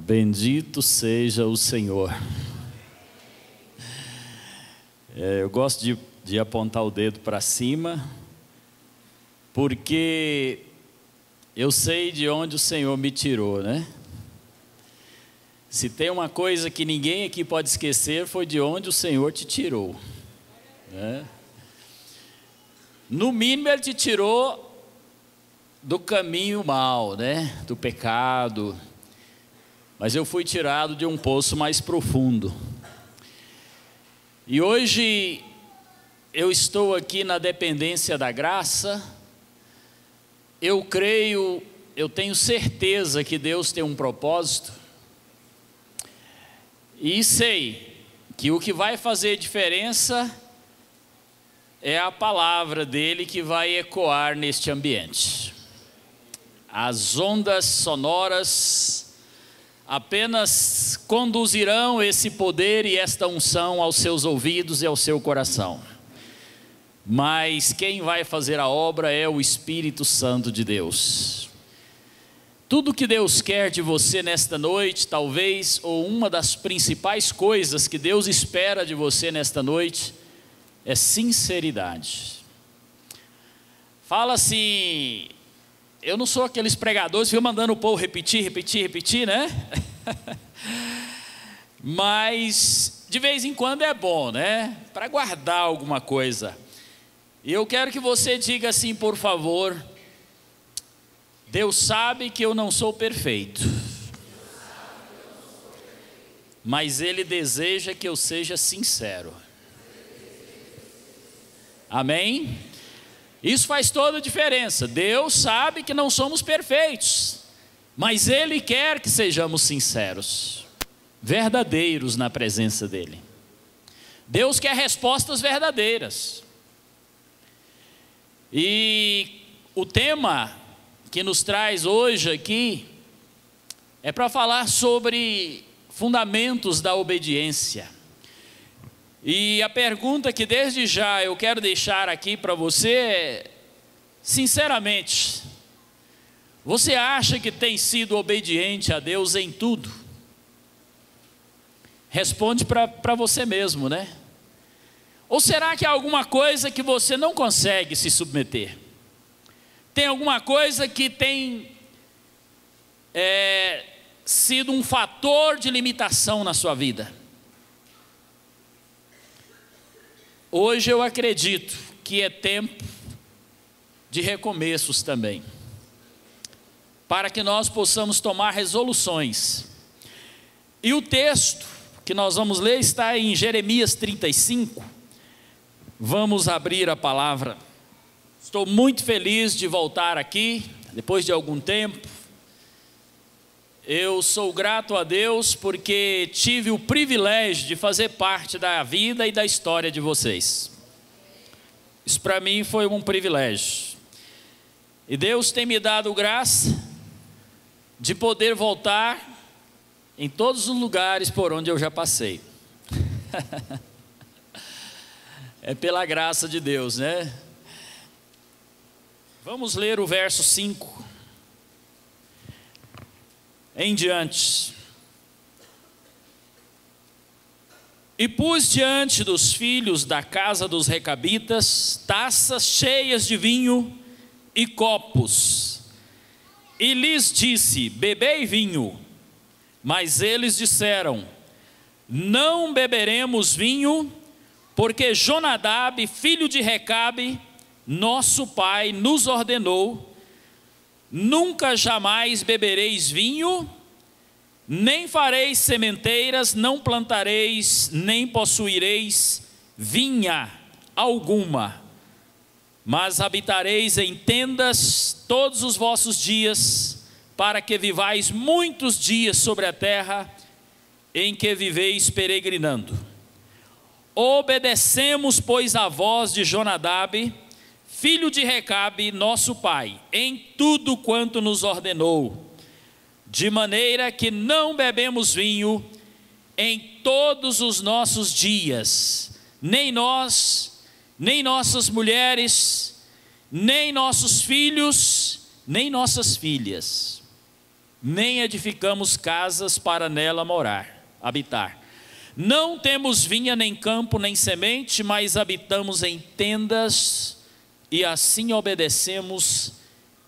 Bendito seja o Senhor. Eu gosto de apontar o dedo para cima, porque eu sei de onde o Senhor me tirou, né? Se tem uma coisa que ninguém aqui pode esquecer, foi de onde o Senhor te tirou, né? No mínimo Ele te tirou do caminho mau, né? Do pecado. Mas eu fui tirado de um poço mais profundo. E hoje eu estou aqui na dependência da graça. Eu creio, eu tenho certeza que Deus tem um propósito. E sei que o que vai fazer diferença é a palavra dele que vai ecoar neste ambiente. As ondas sonoras apenas conduzirão esse poder e esta unção aos seus ouvidos e ao seu coração. Mas quem vai fazer a obra é o Espírito Santo de Deus. Tudo que Deus quer de você nesta noite, talvez, ou uma das principais coisas que Deus espera de você nesta noite, é sinceridade. Fala assim: eu não sou aqueles pregadores que ficam mandando o povo repetir, né? Mas de vez em quando é bom, né? Para guardar alguma coisa. E eu quero que você diga assim, por favor: Deus sabe que eu não sou perfeito, mas Ele deseja que eu seja sincero. Amém? Isso faz toda a diferença. Deus sabe que não somos perfeitos, mas Ele quer que sejamos sinceros, verdadeiros na presença dEle. Deus quer respostas verdadeiras. E o tema que nos traz hoje aqui é para falar sobre fundamentos da obediência. E a pergunta que desde já eu quero deixar aqui para você é: sinceramente, você acha que tem sido obediente a Deus em tudo? Responde para você mesmo, né? Ou será que há alguma coisa que você não consegue se submeter? Tem alguma coisa que tem sido um fator de limitação na sua vida? Hoje eu acredito que é tempo de recomeços também, para que nós possamos tomar resoluções. E o texto que nós vamos ler está em Jeremias 35. Vamos abrir a palavra. Estou muito feliz de voltar aqui, depois de algum tempo. Eu sou grato a Deus porque tive o privilégio de fazer parte da vida e da história de vocês. Isso para mim foi um privilégio. E Deus tem me dado graça de poder voltar em todos os lugares por onde eu já passei. É pela graça de Deus, né? Vamos ler o verso 5 em diante. E pus diante dos filhos da casa dos recabitas taças cheias de vinho e copos, e lhes disse: bebei vinho. Mas eles disseram: não beberemos vinho, porque Jonadab, filho de Recabe, nosso pai, nos ordenou: nunca jamais bebereis vinho, nem fareis sementeiras, não plantareis, nem possuireis vinha alguma, mas habitareis em tendas todos os vossos dias, para que vivais muitos dias sobre a terra em que viveis peregrinando. Obedecemos, pois, a voz de Jonadab, filho de Recabe, nosso pai, em tudo quanto nos ordenou, de maneira que não bebemos vinho em todos os nossos dias, nem nós, nem nossas mulheres, nem nossos filhos, nem nossas filhas, nem edificamos casas para nela habitar. Não temos vinha, nem campo, nem semente, mas habitamos em tendas, e assim obedecemos,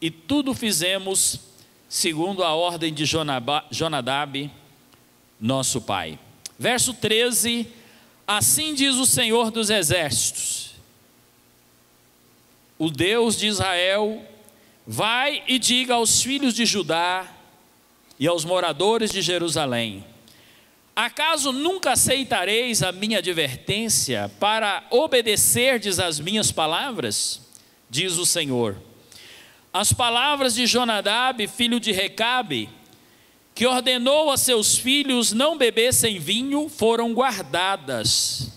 e tudo fizemos segundo a ordem de Jonadab, nosso pai. Verso 13, assim diz o Senhor dos Exércitos, o Deus de Israel: vai e diga aos filhos de Judá e aos moradores de Jerusalém: acaso nunca aceitareis a minha advertência para obedecerdes às minhas palavras? Diz o Senhor. As palavras de Jonadab, filho de Recabe, que ordenou a seus filhos não bebessem vinho, foram guardadas,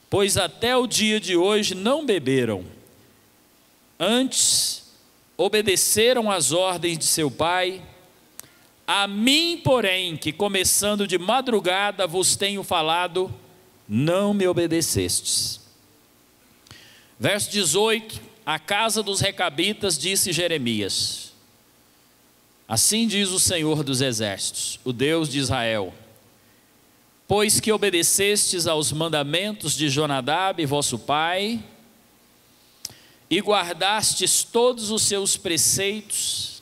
pois até o dia de hoje não beberam. Antes, obedeceram às ordens de seu pai. A mim, porém, que começando de madrugada vos tenho falado, não me obedecestes. Verso 18, a casa dos recabitas, disse Jeremias: assim diz o Senhor dos Exércitos, o Deus de Israel: pois que obedecestes aos mandamentos de Jonadab, vosso pai, e guardastes todos os seus preceitos,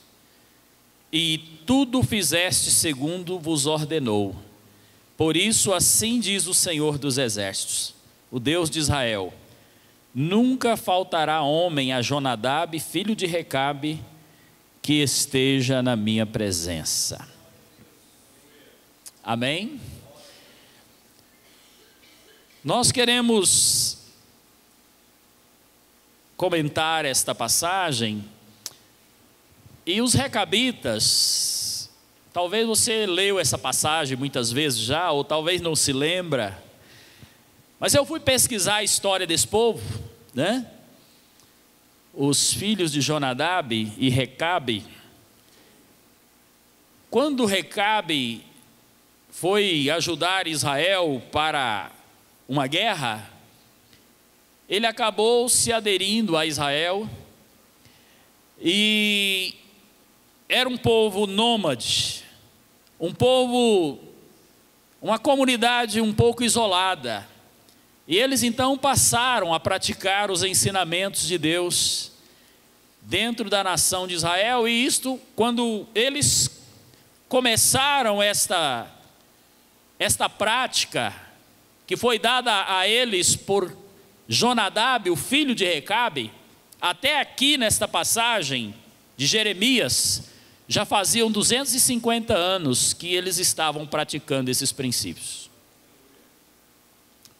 e tudo fizeste segundo vos ordenou. Por isso assim diz o Senhor dos Exércitos, o Deus de Israel: nunca faltará homem a Jonadab, filho de Recabe, que esteja na minha presença. Amém? Nós queremos comentar esta passagem. E os recabitas, talvez você leu essa passagem muitas vezes já, ou talvez não se lembra, mas eu fui pesquisar a história desse povo, né? Os filhos de Jonadab e Recabe. Quando Recabe foi ajudar Israel para uma guerra, ele acabou se aderindo a Israel, e era um povo nômade, um povo, uma comunidade um pouco isolada, e eles então passaram a praticar os ensinamentos de Deus dentro da nação de Israel. E isto, quando eles começaram esta prática, que foi dada a eles por Jonadab, o filho de Recabe, até aqui nesta passagem de Jeremias, já faziam 250 anos que eles estavam praticando esses princípios.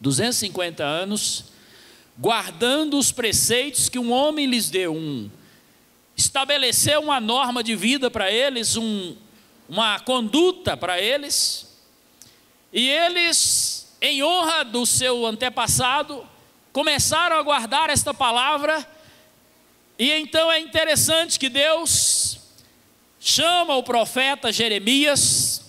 250 anos, guardando os preceitos que um homem lhes deu, estabeleceu uma norma de vida para eles, uma conduta para eles, e eles, em honra do seu antepassado, começaram a guardar esta palavra. E então é interessante que Deus chama o profeta Jeremias,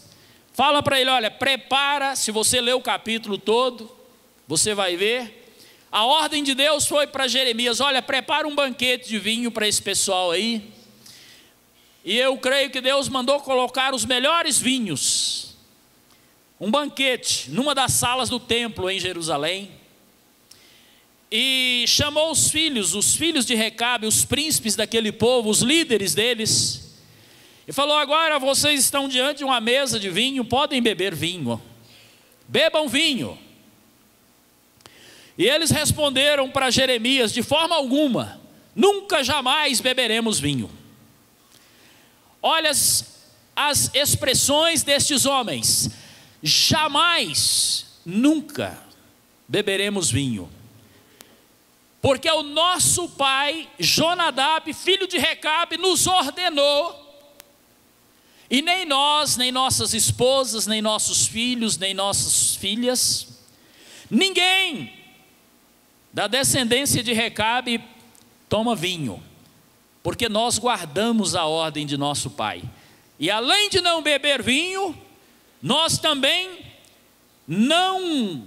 fala para ele: olha, prepara. Se você ler o capítulo todo, você vai ver, a ordem de Deus foi para Jeremias: olha, prepara um banquete de vinho para esse pessoal aí. E eu creio que Deus mandou colocar os melhores vinhos, um banquete, numa das salas do templo em Jerusalém. E chamou os filhos de Recabe, os príncipes daquele povo, os líderes deles, e falou: agora vocês estão diante de uma mesa de vinho, podem beber vinho, bebam vinho. E eles responderam para Jeremias: de forma alguma, nunca jamais beberemos vinho. Olha as expressões destes homens: jamais, nunca beberemos vinho, porque o nosso pai Jonadab, filho de Recabe, nos ordenou, e nem nós, nem nossas esposas, nem nossos filhos, nem nossas filhas, ninguém da descendência de Recabe toma vinho, porque nós guardamos a ordem de nosso pai. E além de não beber vinho, nós também não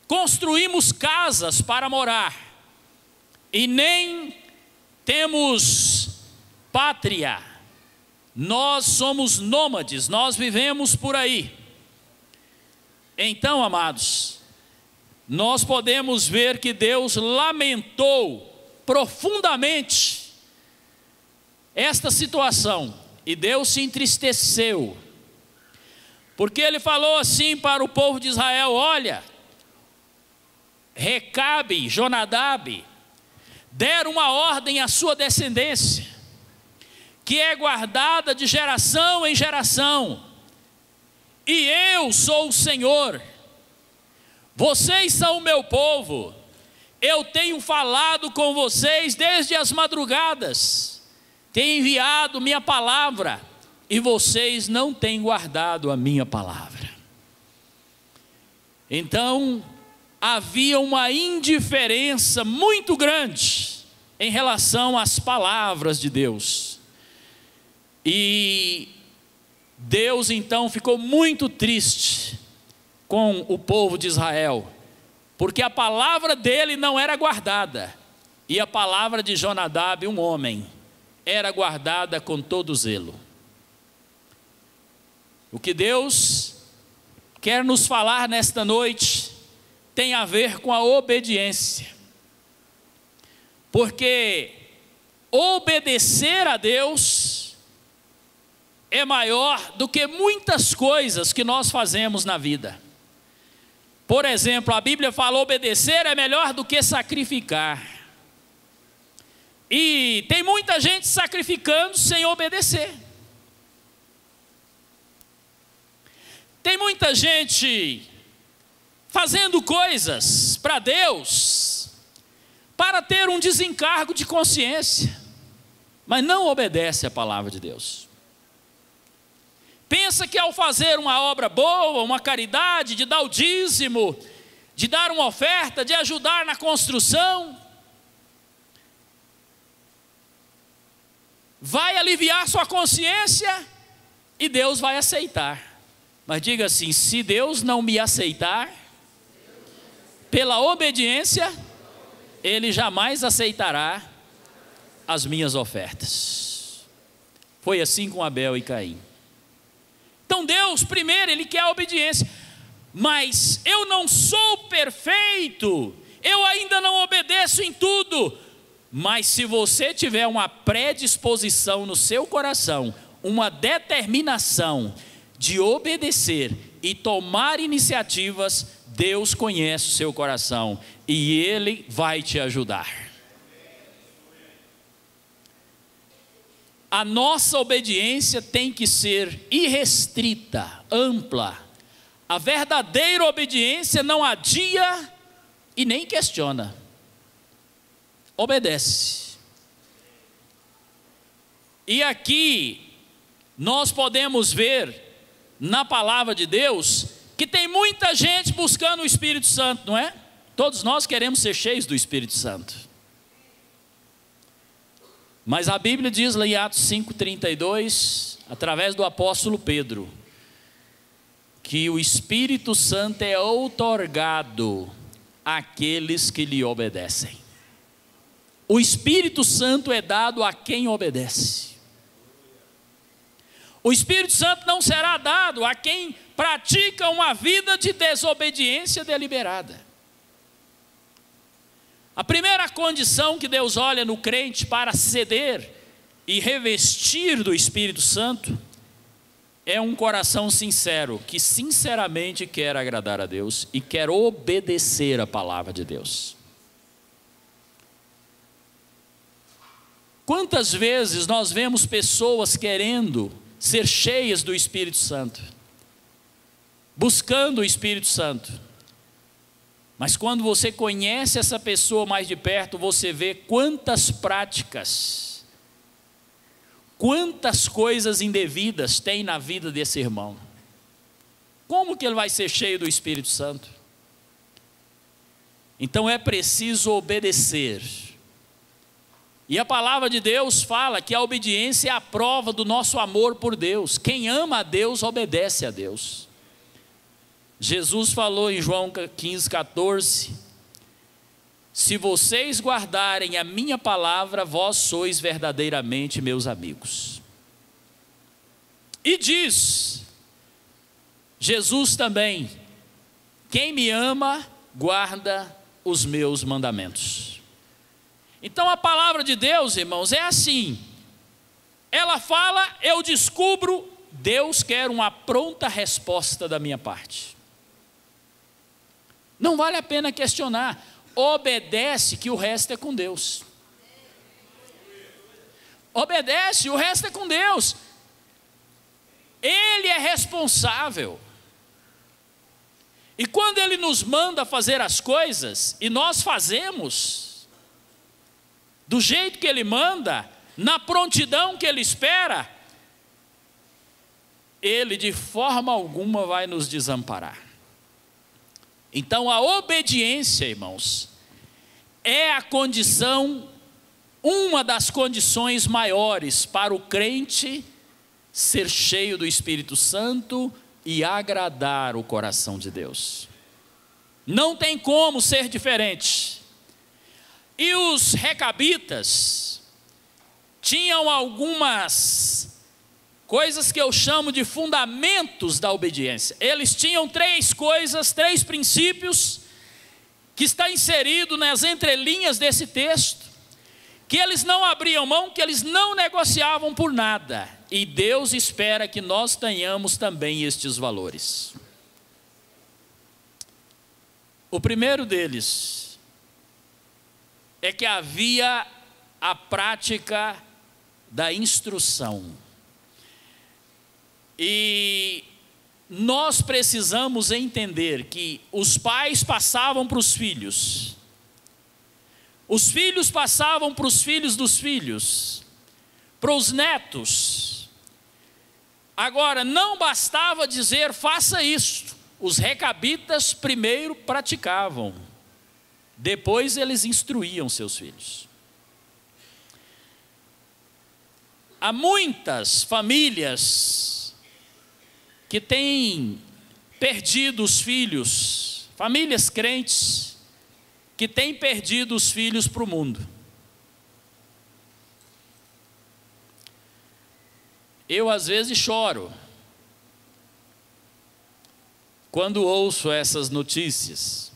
construímos casas para morar, e nem temos pátria, Nós somos nômades, nós vivemos por aí. Então, amados, nós podemos ver que Deus lamentou profundamente esta situação, e Deus se entristeceu, porque Ele falou assim para o povo de Israel: olha, Recabe, Jonadab, deram uma ordem à sua descendência, que é guardada de geração em geração, e eu sou o Senhor, vocês são o meu povo, eu tenho falado com vocês desde as madrugadas, tenho enviado minha palavra, e vocês não têm guardado a minha palavra. Então, havia uma indiferença muito grande em relação às palavras de Deus. E Deus então ficou muito triste com o povo de Israel, porque a palavra dele não era guardada, e a palavra de Jonadab, um homem, era guardada com todo zelo. O que Deus quer nos falar nesta noite tem a ver com a obediência, porque obedecer a Deus é maior do que muitas coisas que nós fazemos na vida. Por exemplo, a Bíblia fala: obedecer é melhor do que sacrificar. E tem muita gente sacrificando sem obedecer. Tem muita gente fazendo coisas para Deus, para ter um desencargo de consciência, mas não obedece à palavra de Deus. Pensa que ao fazer uma obra boa, uma caridade, de dar o dízimo, de dar uma oferta, de ajudar na construção, vai aliviar sua consciência e Deus vai aceitar. Mas diga assim: se Deus não me aceitar pela obediência, Ele jamais aceitará as minhas ofertas. Foi assim com Abel e Caim. Então Deus, primeiro, Ele quer a obediência. Mas eu não sou perfeito, eu ainda não obedeço em tudo. Mas se você tiver uma predisposição no seu coração, uma determinação de obedecer e tomar iniciativas, Deus conhece o seu coração e Ele vai te ajudar. A nossa obediência tem que ser irrestrita, ampla. A verdadeira obediência não adia e nem questiona. Obedece. E aqui nós podemos ver na palavra de Deus que tem muita gente buscando o Espírito Santo, não é? Todos nós queremos ser cheios do Espírito Santo. Mas a Bíblia diz lá em Atos 5:32, através do apóstolo Pedro, que o Espírito Santo é outorgado àqueles que lhe obedecem. O Espírito Santo é dado a quem obedece. O Espírito Santo não será dado a quem pratica uma vida de desobediência deliberada. A primeira condição que Deus olha no crente para ceder e revestir do Espírito Santo é um coração sincero, que sinceramente quer agradar a Deus e quer obedecer a palavra de Deus. Quantas vezes nós vemos pessoas querendo ser cheias do Espírito Santo, buscando o Espírito Santo, mas quando você conhece essa pessoa mais de perto, você vê quantas práticas, quantas coisas indevidas tem na vida desse irmão. Como que ele vai ser cheio do Espírito Santo? Então é preciso obedecer. E a palavra de Deus fala que a obediência é a prova do nosso amor por Deus. Quem ama a Deus, obedece a Deus. Jesus falou em João 15:14, se vocês guardarem a minha palavra, vós sois verdadeiramente meus amigos. E diz Jesus também: quem me ama, guarda os meus mandamentos. Então a palavra de Deus, irmãos, é assim. Ela fala, eu descubro, Deus quer uma pronta resposta da minha parte. Não vale a pena questionar. Obedece, que o resto é com Deus. Obedece, o resto é com Deus. Ele é responsável. E quando Ele nos manda fazer as coisas, e nós fazemos do jeito que Ele manda, na prontidão que Ele espera, Ele de forma alguma vai nos desamparar. Então a obediência, irmãos, é a condição, uma das condições maiores para o crente ser cheio do Espírito Santo e agradar o coração de Deus. Não tem como ser diferente. E os recabitas tinham algumas coisas que eu chamo de fundamentos da obediência. Eles tinham 3 coisas, 3 princípios, que está inserido nas entrelinhas desse texto, que eles não abriam mão, que eles não negociavam por nada. E Deus espera que nós tenhamos também estes valores. O primeiro deles é que havia a prática da instrução. E nós precisamos entender que os pais passavam para os filhos passavam para os filhos dos filhos, para os netos. Agora, não bastava dizer faça isto. Os recabitas primeiro praticavam, depois eles instruíam seus filhos. Há muitas famílias que têm perdido os filhos, famílias crentes, que têm perdido os filhos para o mundo. Eu às vezes choro quando ouço essas notícias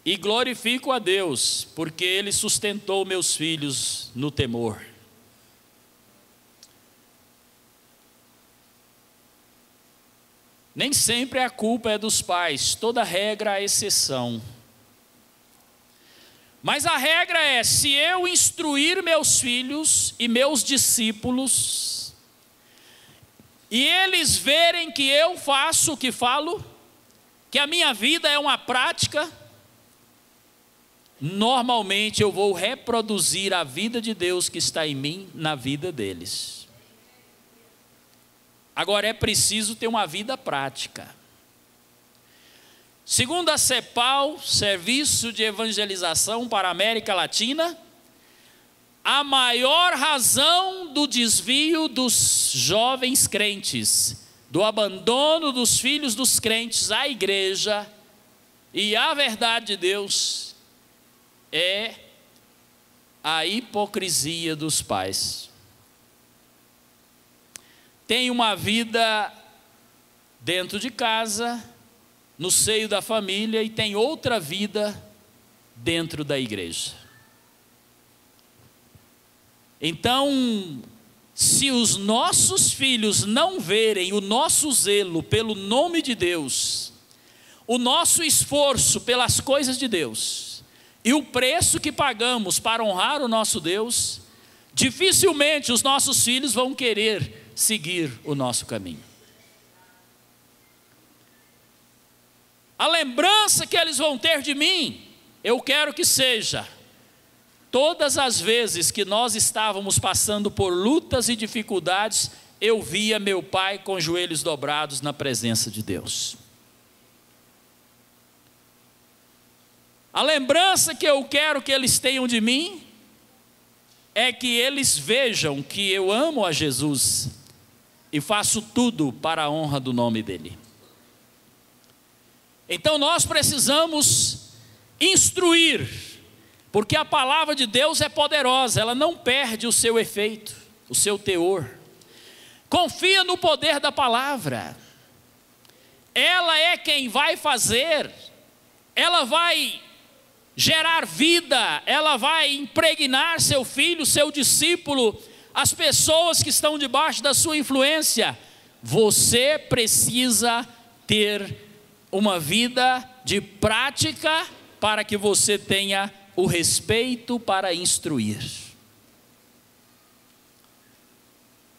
e glorifico a Deus, porque Ele sustentou meus filhos no temor. Nem sempre a culpa é dos pais, toda regra é exceção. Mas a regra é, se eu instruir meus filhos e meus discípulos, e eles verem que eu faço o que falo, que a minha vida é uma prática, normalmente eu vou reproduzir a vida de Deus que está em mim, na vida deles. Agora é preciso ter uma vida prática. Segundo a CEPAL, Serviço de Evangelização para a América Latina, a maior razão do desvio dos jovens crentes, do abandono dos filhos dos crentes à igreja e à verdade de Deus, é a hipocrisia dos pais. Tem uma vida dentro de casa, no seio da família, e tem outra vida dentro da igreja. Então, se os nossos filhos não verem o nosso zelo pelo nome de Deus, o nosso esforço pelas coisas de Deus, e o preço que pagamos para honrar o nosso Deus, dificilmente os nossos filhos vão querer seguir o nosso caminho. A lembrança que eles vão ter de mim, eu quero que seja, todas as vezes que nós estávamos passando por lutas e dificuldades, eu via meu pai com os joelhos dobrados na presença de Deus. A lembrança que eu quero que eles tenham de mim, é que eles vejam que eu amo a Jesus, e faço tudo para a honra do nome dEle. Então nós precisamos instruir, porque a palavra de Deus é poderosa, ela não perde o seu efeito, o seu teor. Confia no poder da palavra. Ela é quem vai fazer. Ela vai gerar vida. Ela vai impregnar seu filho, seu discípulo, as pessoas que estão debaixo da sua influência. Você precisa ter uma vida de prática para que você tenha o respeito para instruir.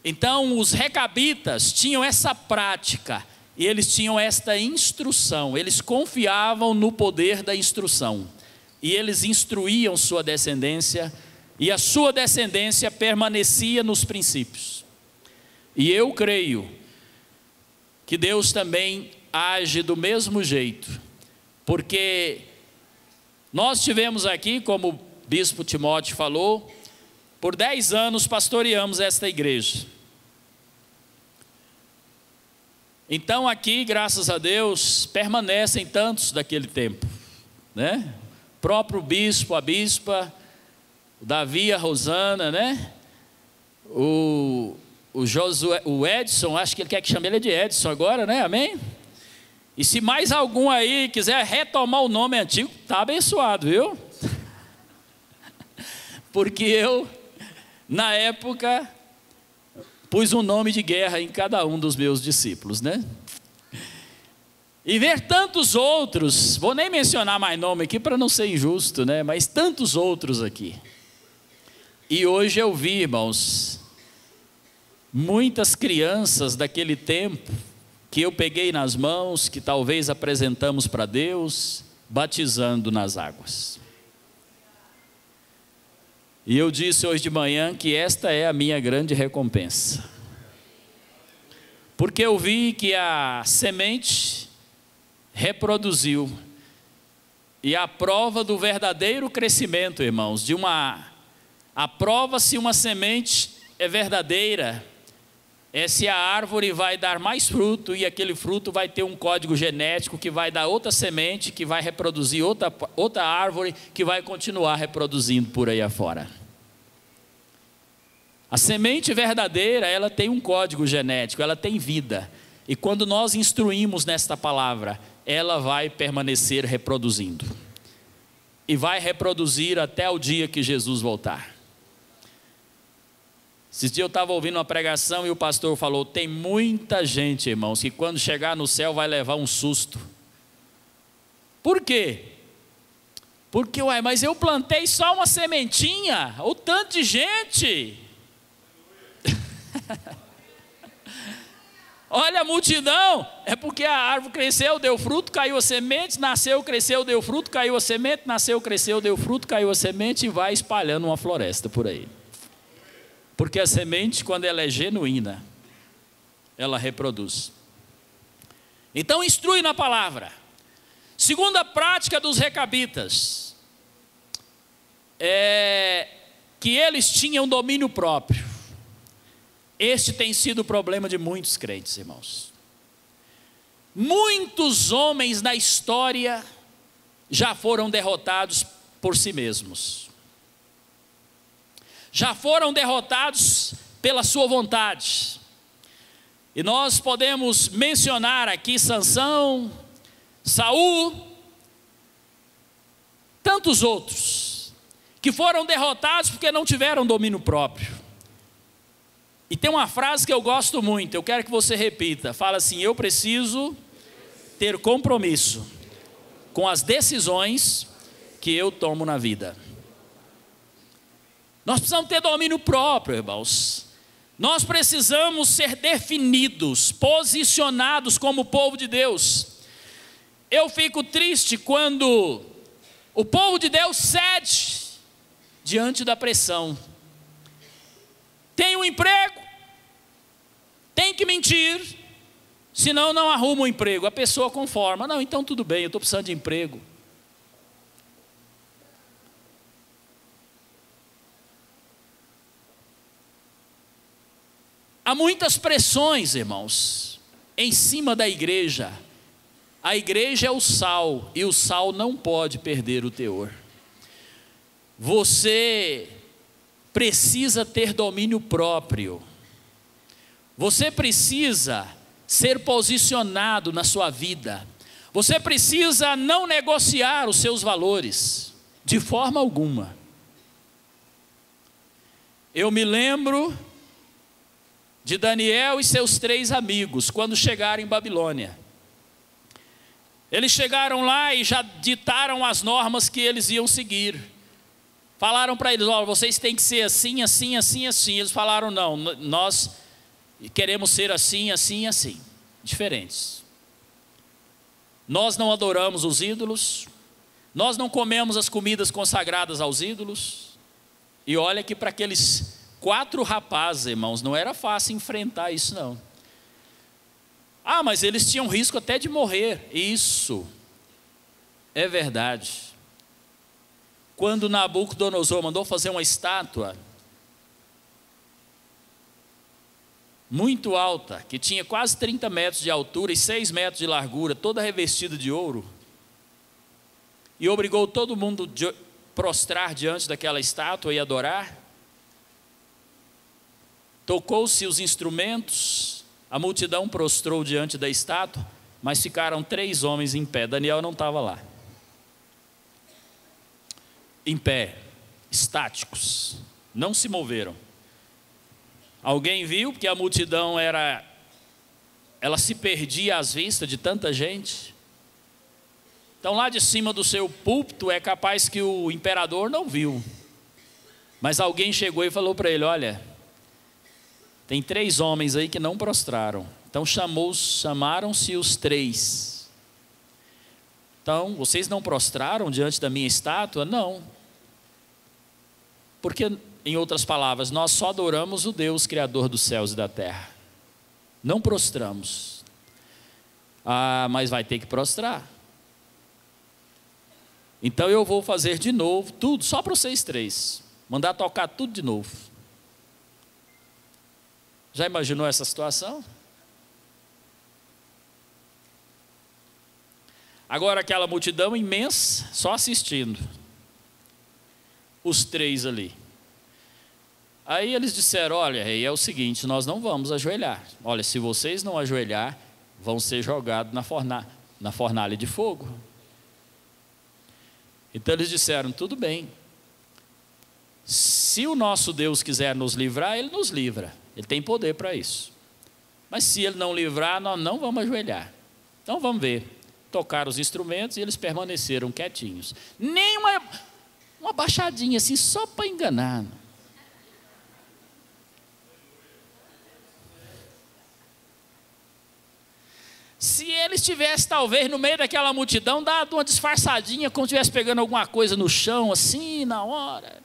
Então os recabitas tinham essa prática e eles tinham esta instrução. Eles confiavam no poder da instrução e eles instruíam sua descendência, e a sua descendência permanecia nos princípios. E eu creio que Deus também age do mesmo jeito, porque nós tivemos aqui, como o bispo Timóteo falou, por 10 anos pastoreamos esta igreja. Então aqui, graças a Deus, permanecem tantos daquele tempo, né? O próprio bispo, a bispa, o Davi, a Rosana, né? O Josué, o Edson, acho que ele quer que chame ele de Edson agora, né? Amém? E se mais algum aí quiser retomar o nome antigo, tá abençoado, viu? Porque eu, na época, pus um nome de guerra em cada um dos meus discípulos, né? E ver tantos outros, vou nem mencionar mais nome aqui para não ser injusto, né? Mas tantos outros aqui. E hoje eu vi, irmãos, muitas crianças daquele tempo, que eu peguei nas mãos, que talvez apresentamos para Deus, batizando nas águas. E eu disse hoje de manhã que esta é a minha grande recompensa. Porque eu vi que a semente reproduziu. E a prova do verdadeiro crescimento, irmãos, a prova se uma semente é verdadeira, é se a árvore vai dar mais fruto, e aquele fruto vai ter um código genético que vai dar outra semente, que vai reproduzir outra árvore, que vai continuar reproduzindo por aí afora. A semente verdadeira, ela tem um código genético, ela tem vida. E quando nós instruímos nesta palavra, ela vai permanecer reproduzindo. E vai reproduzir até o dia que Jesus voltar. Esses dias eu estava ouvindo uma pregação e o pastor falou: tem muita gente, irmãos, que quando chegar no céu vai levar um susto. Por quê? Porque, mas eu plantei só uma sementinha, o tanto de gente. Olha a multidão, é porque a árvore cresceu, deu fruto, caiu a semente, nasceu, cresceu, deu fruto, caiu a semente, nasceu, cresceu, deu fruto, caiu a semente e vai espalhando uma floresta por aí. Porque a semente, quando ela é genuína, ela reproduz. Então instrui na palavra. Segunda prática dos recabitas, é que eles tinham domínio próprio. Este tem sido o problema de muitos crentes, irmãos. Muitos homens na história já foram derrotados por si mesmos. Já foram derrotados pela sua vontade. E nós podemos mencionar aqui Sansão, Saul, tantos outros, que foram derrotados porque não tiveram domínio próprio. E tem uma frase que eu gosto muito, eu quero que você repita, fala assim: eu preciso ter compromisso com as decisões que eu tomo na vida. Nós precisamos ter domínio próprio, irmãos. Nós precisamos ser definidos, posicionados como povo de Deus. Eu fico triste quando o povo de Deus cede diante da pressão. Tem um emprego, tem que mentir, senão não arruma um emprego. A pessoa conforma: não, então tudo bem, eu estou precisando de emprego. Há muitas pressões, irmãos, em cima da igreja. A igreja é o sal, e o sal não pode perder o teor. Você precisa ter domínio próprio. Você precisa ser posicionado na sua vida. Você precisa não negociar os seus valores, de forma alguma. Eu me lembro de Daniel e seus 3 amigos, quando chegaram em Babilônia. Eles chegaram lá e já ditaram as normas que eles iam seguir. Falaram para eles: olha, vocês têm que ser assim, assim, assim, assim. Eles falaram: não, nós queremos ser assim, assim, assim. Diferentes. Nós não adoramos os ídolos. Nós não comemos as comidas consagradas aos ídolos. E olha que para aqueles 4 rapazes, irmãos, não era fácil enfrentar isso não. Ah, mas eles tinham risco até de morrer. Isso é verdade. Quando Nabucodonosor mandou fazer uma estátua muito alta, que tinha quase 30 metros de altura e 6 metros de largura, toda revestida de ouro, e obrigou todo mundo a prostrar diante daquela estátua e adorar, tocou-se os instrumentos, a multidão prostrou diante da estátua, mas ficaram 3 homens em pé. Daniel não estava lá. Em pé, estáticos, não se moveram. Alguém viu, porque a multidão ela se perdia às vistas de tanta gente. Então lá de cima do seu púlpito é capaz que o imperador não viu. Mas alguém chegou e falou para ele: olha, tem 3 homens aí que não prostraram. Então chamaram-se os 3. Então, vocês não prostraram diante da minha estátua? Não. Porque, em outras palavras, nós só adoramos o Deus Criador dos céus e da terra. Não prostramos. Ah, mas vai ter que prostrar. Então eu vou fazer de novo tudo, só para vocês 3. Mandar tocar tudo de novo. Já imaginou essa situação? Agora aquela multidão imensa, só assistindo. Os 3 ali. Aí eles disseram: olha, rei, é o seguinte, nós não vamos ajoelhar. Olha, se vocês não ajoelhar, vão ser jogados na fornalha de fogo. Então eles disseram: tudo bem. Se o nosso Deus quiser nos livrar, Ele nos livra. Ele tem poder para isso. Mas se Ele não livrar, nós não vamos ajoelhar. Então vamos ver. Tocaram os instrumentos e eles permaneceram quietinhos. Nem uma baixadinha assim, só para enganar. Se ele estivesse talvez no meio daquela multidão, dado uma disfarçadinha, como estivesse pegando alguma coisa no chão, assim, na hora,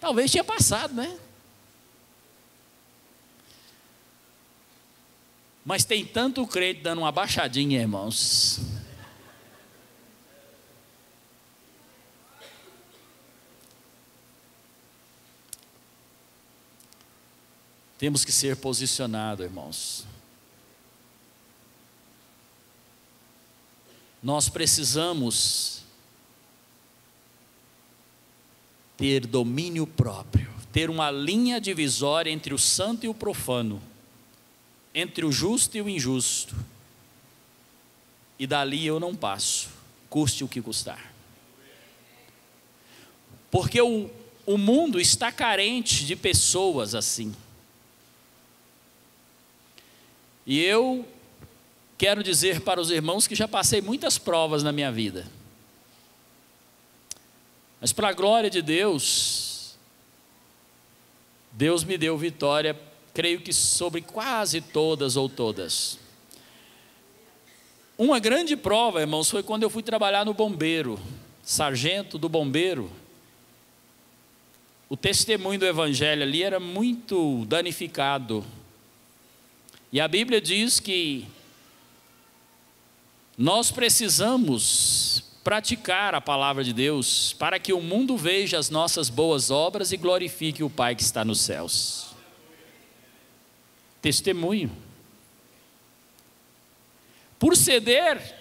talvez tinha passado, né? Mas tem tanto crente dando uma baixadinha, irmãos. Temos que ser posicionados, irmãos. Nós precisamos ter domínio próprio, ter uma linha divisória entre o santo e o profano, entre o justo e o injusto, e dali eu não passo, custe o que custar. Porque o mundo está carente de pessoas assim. E eu quero dizer para os irmãos que já passei muitas provas na minha vida. Mas para a glória de Deus, Deus me deu vitória, creio que sobre quase todas ou todas. Uma grande prova, irmãos, foi quando eu fui trabalhar no bombeiro, sargento do bombeiro. O testemunho do evangelho ali era muito danificado. E a Bíblia diz que nós precisamos praticar a palavra de Deus para que o mundo veja as nossas boas obras e glorifique o Pai que está nos céus. Testemunho. Por ceder,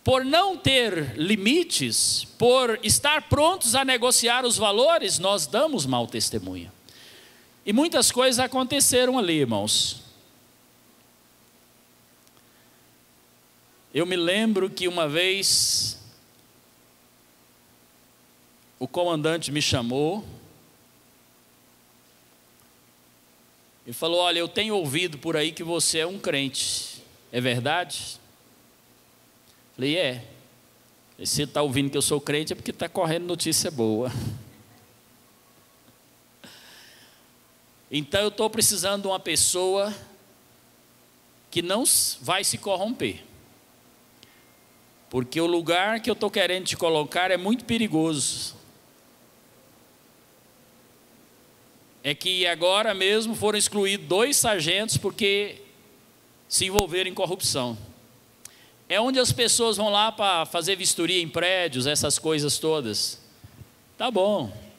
por não ter limites, por estar prontos a negociar os valores, nós damos mau testemunho. E muitas coisas aconteceram ali, irmãos. Eu me lembro que uma vez o comandante me chamou e falou: olha, eu tenho ouvido por aí que você é um crente, é verdade? Falei: é. E se está ouvindo que eu sou crente é porque está correndo notícia boa. Então eu estou precisando de uma pessoa que não vai se corromper, porque o lugar que eu estou querendo te colocar é muito perigoso. É que agora mesmo foram excluídos 2 sargentos porque se envolveram em corrupção. É onde as pessoas vão lá para fazer vistoria em prédios, essas coisas todas. Tá bom.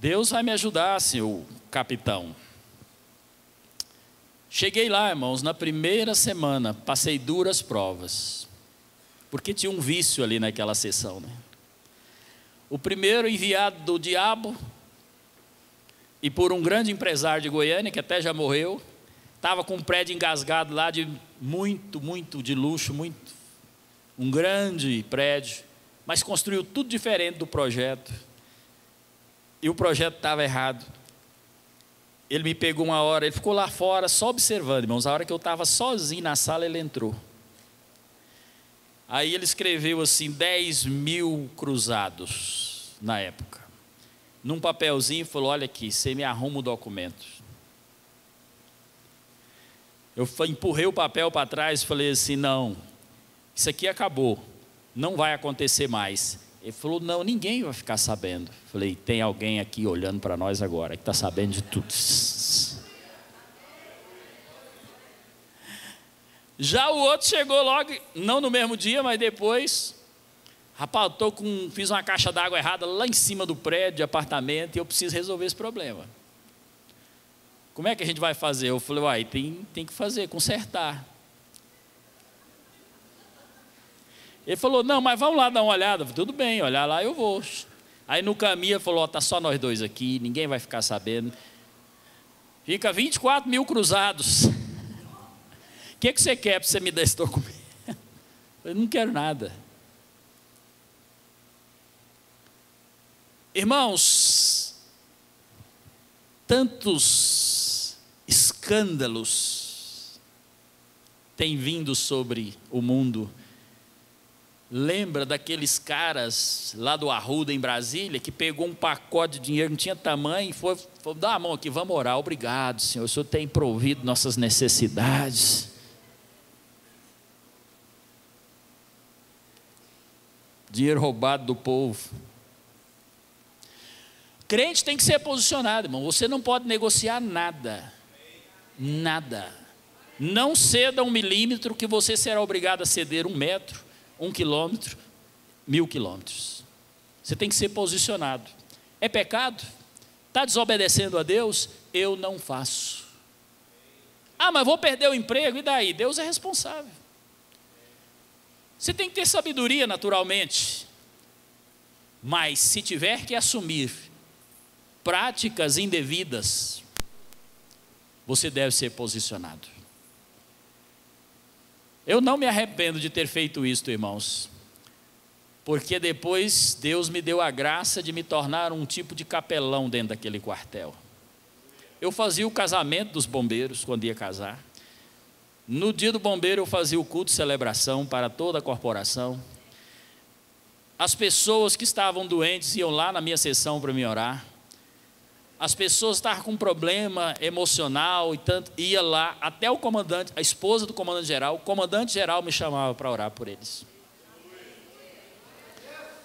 Deus vai me ajudar, senhor capitão. Cheguei lá, irmãos, na primeira semana, passei duras provas, porque tinha um vício ali naquela sessão, né? O primeiro enviado do diabo, e por um grande empresário de Goiânia, que até já morreu, estava com um prédio engasgado lá de muito de luxo, um grande prédio, mas construiu tudo diferente do projeto, e o projeto estava errado. Ele me pegou uma hora, ele ficou lá fora só observando, irmãos. A hora que eu estava sozinho na sala, ele entrou. Aí ele escreveu assim, 10.000 cruzados, na época. Num papelzinho, falou: olha aqui, você me arruma o documento. Eu empurrei o papel para trás e falei assim: não, isso aqui acabou, não vai acontecer mais. Ele falou: não, ninguém vai ficar sabendo. Falei: tem alguém aqui olhando para nós agora, que está sabendo de tudo. Já o outro chegou logo, não no mesmo dia, mas depois. Rapaz, fiz uma caixa d'água errada lá em cima do prédio de apartamento e eu preciso resolver esse problema. Como é que a gente vai fazer? Eu falei: uai, tem que fazer, consertar. Ele falou: não, mas vamos lá dar uma olhada. Falei: tudo bem, olhar lá eu vou. Aí no caminho ele falou: está só nós 2 aqui, ninguém vai ficar sabendo. Fica 24.000 cruzados. O que você quer para você me dar esse documento? Eu não quero nada. Irmãos, tantos escândalos têm vindo sobre o mundo. Lembra daqueles caras lá do Arruda, em Brasília, que pegou um pacote de dinheiro, não tinha tamanho, e foi dá a mão aqui, vamos orar. Obrigado, Senhor, o Senhor tem provido nossas necessidades. Dinheiro roubado do povo. Crente tem que ser posicionado, irmão. Você não pode negociar nada. Nada. Não ceda 1 milímetro, que você será obrigado a ceder 1 metro, 1 quilômetro, 1000 quilômetros. Você tem que ser posicionado. É pecado? Está desobedecendo a Deus? Eu não faço. Ah, mas vou perder o emprego, e daí? Deus é responsável. Você tem que ter sabedoria naturalmente, mas se tiver que assumir práticas indevidas, você deve ser posicionado. Eu não me arrependo de ter feito isso, irmãos, porque depois Deus me deu a graça de me tornar um tipo de capelão dentro daquele quartel. Eu fazia o casamento dos bombeiros quando ia casar. No dia do bombeiro eu fazia o culto de celebração para toda a corporação. As pessoas que estavam doentes iam lá na minha sessão para me orar. As pessoas estavam com problema emocional e tanto, ia lá, até o comandante, a esposa do comandante-geral, o comandante-geral me chamava para orar por eles.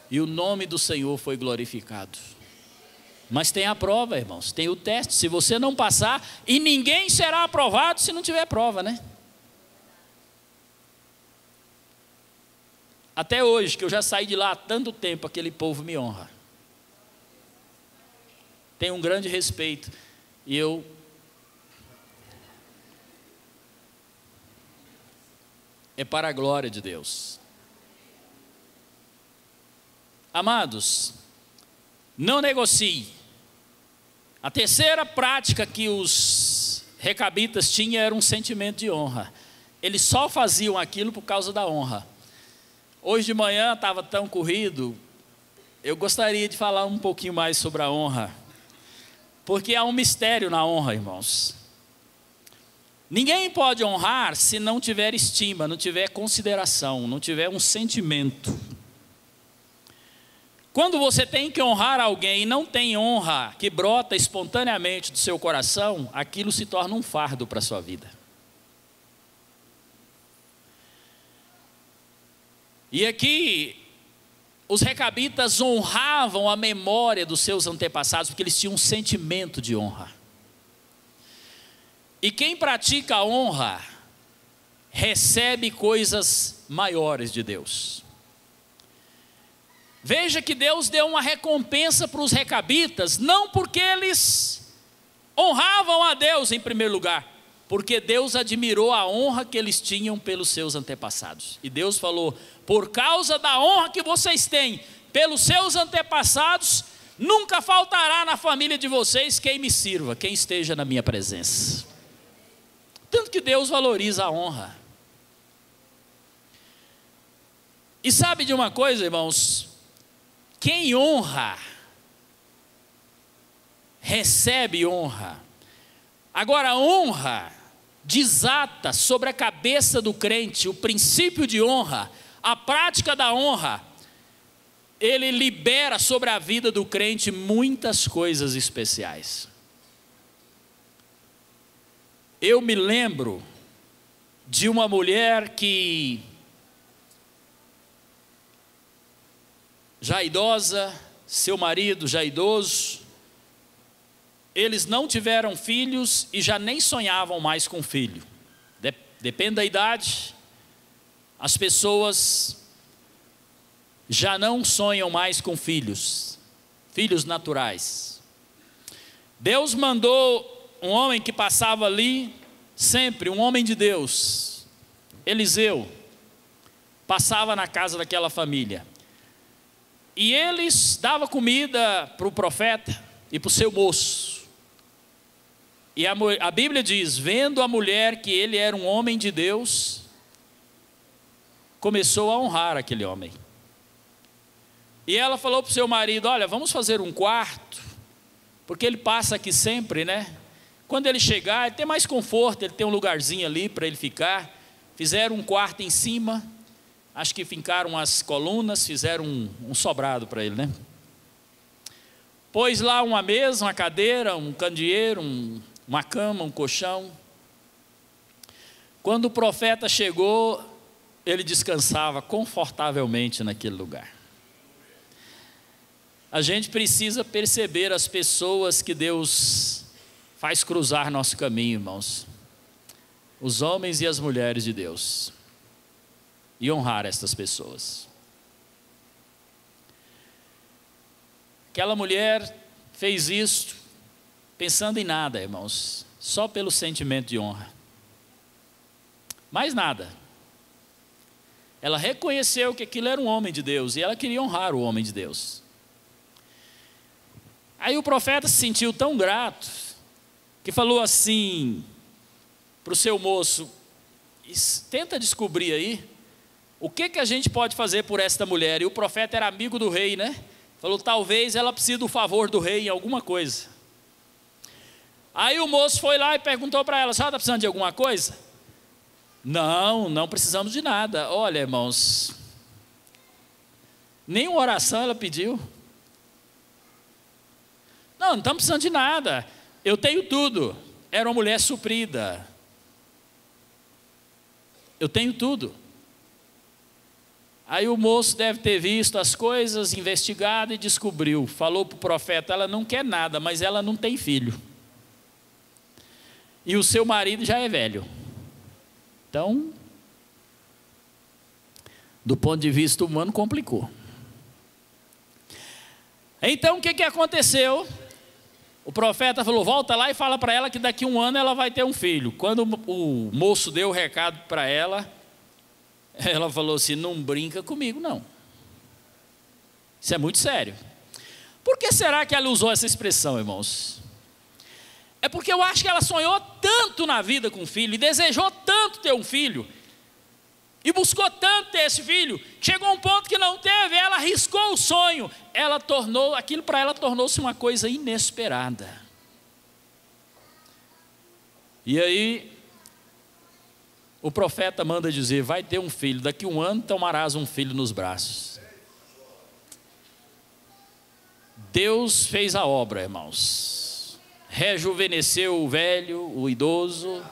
E o nome do Senhor foi glorificado. Mas tem a prova, irmãos, tem o teste. Se você não passar, e ninguém será aprovado se não tiver prova, né? Até hoje, que eu já saí de lá há tanto tempo, aquele povo me honra. Tenho um grande respeito. E é para a glória de Deus. Amados, não negocie. A terceira prática que os recabitas tinham era um sentimento de honra. Eles só faziam aquilo por causa da honra. Hoje de manhã estava tão corrido, eu gostaria de falar um pouquinho mais sobre a honra, porque há um mistério na honra, irmãos. Ninguém pode honrar se não tiver estima, não tiver consideração, não tiver um sentimento. Quando você tem que honrar alguém e não tem honra que brota espontaneamente do seu coração, aquilo se torna um fardo para a sua vida. E aqui, os recabitas honravam a memória dos seus antepassados, porque eles tinham um sentimento de honra. E quem pratica a honra, recebe coisas maiores de Deus. Veja que Deus deu uma recompensa para os recabitas, não porque eles honravam a Deus em primeiro lugar, porque Deus admirou a honra que eles tinham pelos seus antepassados. E Deus falou: por causa da honra que vocês têm pelos seus antepassados, nunca faltará na família de vocês quem me sirva, quem esteja na minha presença. Tanto que Deus valoriza a honra. E sabe de uma coisa, irmãos? Quem honra, recebe honra. Agora, a honra desata sobre a cabeça do crente o princípio de honra, a prática da honra. Ele libera sobre a vida do crente muitas coisas especiais. Eu me lembro de uma mulher que, já idosa, seu marido já idoso, eles não tiveram filhos e já nem sonhavam mais com filho. Depende da idade, as pessoas já não sonham mais com filhos, filhos naturais. Deus mandou um homem que passava ali, sempre, um homem de Deus, Eliseu, passava na casa daquela família. E eles davam comida para o profeta e para o seu moço. E a Bíblia diz, vendo a mulher que ele era um homem de Deus, começou a honrar aquele homem. E ela falou para o seu marido: olha, vamos fazer um quarto, porque ele passa aqui sempre, né? Quando ele chegar, ele tem mais conforto, ele tem um lugarzinho ali para ele ficar. Fizeram um quarto em cima, acho que fincaram as colunas, fizeram um sobrado para ele, né? Pôs lá uma mesa, uma cadeira, um candeeiro, uma cama, um colchão. Quando o profeta chegou, ele descansava confortavelmente naquele lugar. A gente precisa perceber as pessoas que Deus faz cruzar nosso caminho, irmãos. Os homens e as mulheres de Deus. E honrar estas pessoas. Aquela mulher fez isso pensando em nada, irmãos, só pelo sentimento de honra. Mais nada. Ela reconheceu que aquilo era um homem de Deus e ela queria honrar o homem de Deus. Aí o profeta se sentiu tão grato que falou assim para o seu moço: tenta descobrir aí o que a gente pode fazer por esta mulher. E o profeta era amigo do rei, né? Falou: talvez ela precise do favor do rei em alguma coisa. Aí o moço foi lá e perguntou para ela: a senhora está precisando de alguma coisa? Não precisamos de nada. Olha, irmãos, nenhuma oração ela pediu. Não estamos precisando de nada, eu tenho tudo. Era uma mulher suprida. Eu tenho tudo. Aí o moço deve ter visto as coisas, investigado e descobriu. Falou para o profeta: ela não quer nada, mas ela não tem filho. E o seu marido já é velho. Então, do ponto de vista humano, complicou. Então o que aconteceu? O profeta falou: volta lá e fala para ela que daqui a 1 ano ela vai ter um filho. Quando o moço deu o recado para ela, ela falou assim: não brinca comigo não. Isso é muito sério. Por que será que ela usou essa expressão, irmãos? É porque eu acho que ela sonhou tanto na vida com o filho, e desejou tanto ter um filho, e buscou tanto ter esse filho, chegou a um ponto que não teve, ela arriscou o sonho, aquilo para ela tornou-se uma coisa inesperada. E aí, o profeta manda dizer: vai ter um filho, daqui a 1 ano tomarás um filho nos braços. Deus fez a obra, irmãos, rejuvenesceu o velho, o idoso,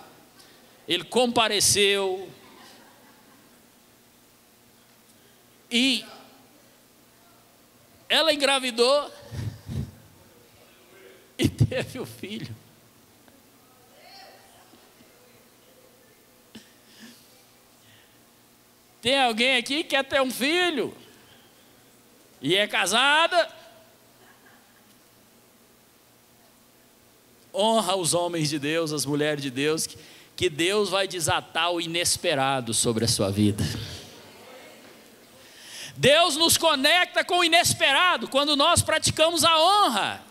ele compareceu, e ela engravidou e teve o filho. Tem alguém aqui que quer ter um filho e é casada? Honra os homens de Deus, as mulheres de Deus, que Deus vai desatar o inesperado sobre a sua vida. Deus nos conecta com o inesperado quando nós praticamos a honra.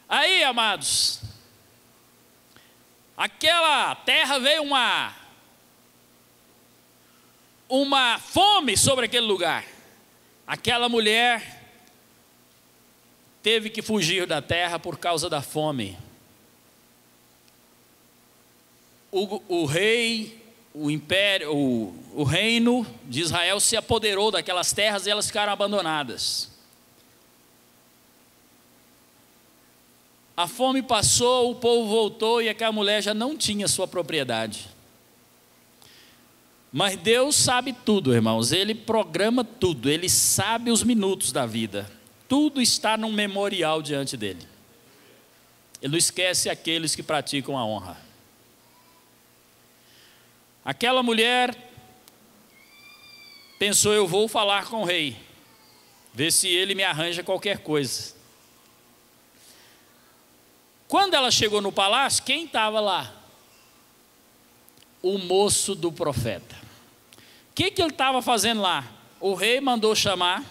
Aí, amados, aquela terra veio uma fome sobre aquele lugar. Aquela mulher teve que fugir da terra por causa da fome. O rei, o império, o reino de Israel se apoderou daquelas terras e elas ficaram abandonadas. A fome passou, o povo voltou e aquela mulher já não tinha sua propriedade. Mas Deus sabe tudo, irmãos, Ele programa tudo, Ele sabe os minutos da vida. Tudo está num memorial diante dEle. Ele não esquece aqueles que praticam a honra. Aquela mulher pensou: eu vou falar com o rei, ver se ele me arranja qualquer coisa. Quando ela chegou no palácio, quem estava lá? O moço do profeta. O que ele estava fazendo lá? O rei mandou chamar,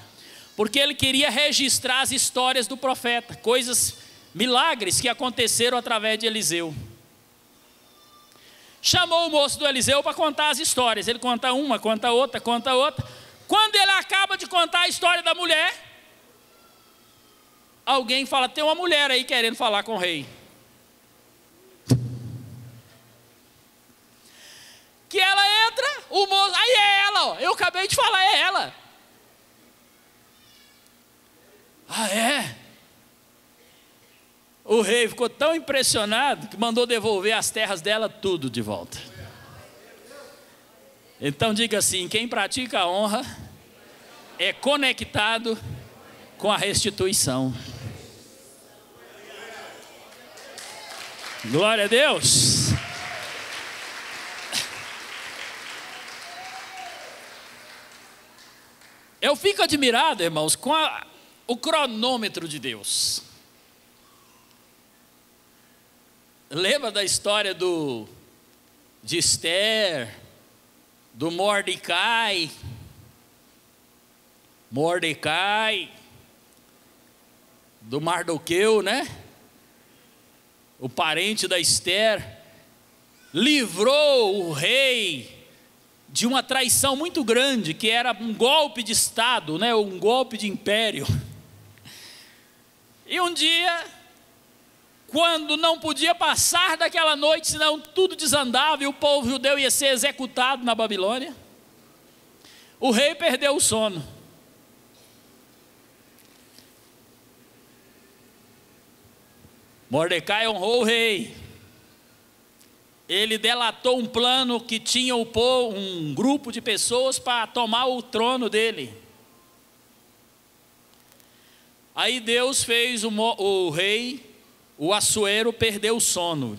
porque ele queria registrar as histórias do profeta, coisas, milagres que aconteceram através de Eliseu. Chamou o moço do Eliseu para contar as histórias. Ele conta uma, conta outra, conta outra. Quando ele acaba de contar a história da mulher, alguém fala: tem uma mulher aí querendo falar com o rei. Que ela entra, o moço, aí é ela, ó, eu acabei de falar, é ela. Ah, é? O rei ficou tão impressionado que mandou devolver as terras dela tudo de volta. Então diga assim: quem pratica a honra é conectado com a restituição. Glória a Deus. Eu fico admirado, irmãos, com o cronômetro de Deus. Lembra da história de Esther, do Mordecai, do Mardoqueu, né? O parente da Esther, livrou o rei de uma traição muito grande, que era um golpe de Estado, né? Um golpe de império. E um dia, quando não podia passar daquela noite, senão tudo desandava e o povo judeu ia ser executado na Babilônia, o rei perdeu o sono. Mordecai honrou o rei. Ele delatou um plano que tinha um grupo de pessoas para tomar o trono dele. Aí Deus fez o rei, o Assuero, perder o sono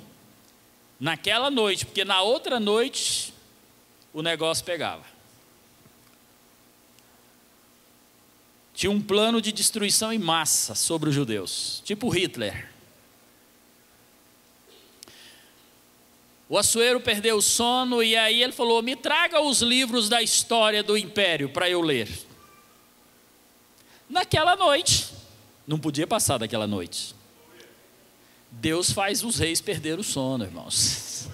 naquela noite, porque na outra noite o negócio pegava. Tinha um plano de destruição em massa sobre os judeus, tipo Hitler. O Assuero perdeu o sono e aí ele falou: me traga os livros da história do império para eu ler. Naquela noite, Não podia passar daquela noite. Deus faz os reis perder o sono, irmãos.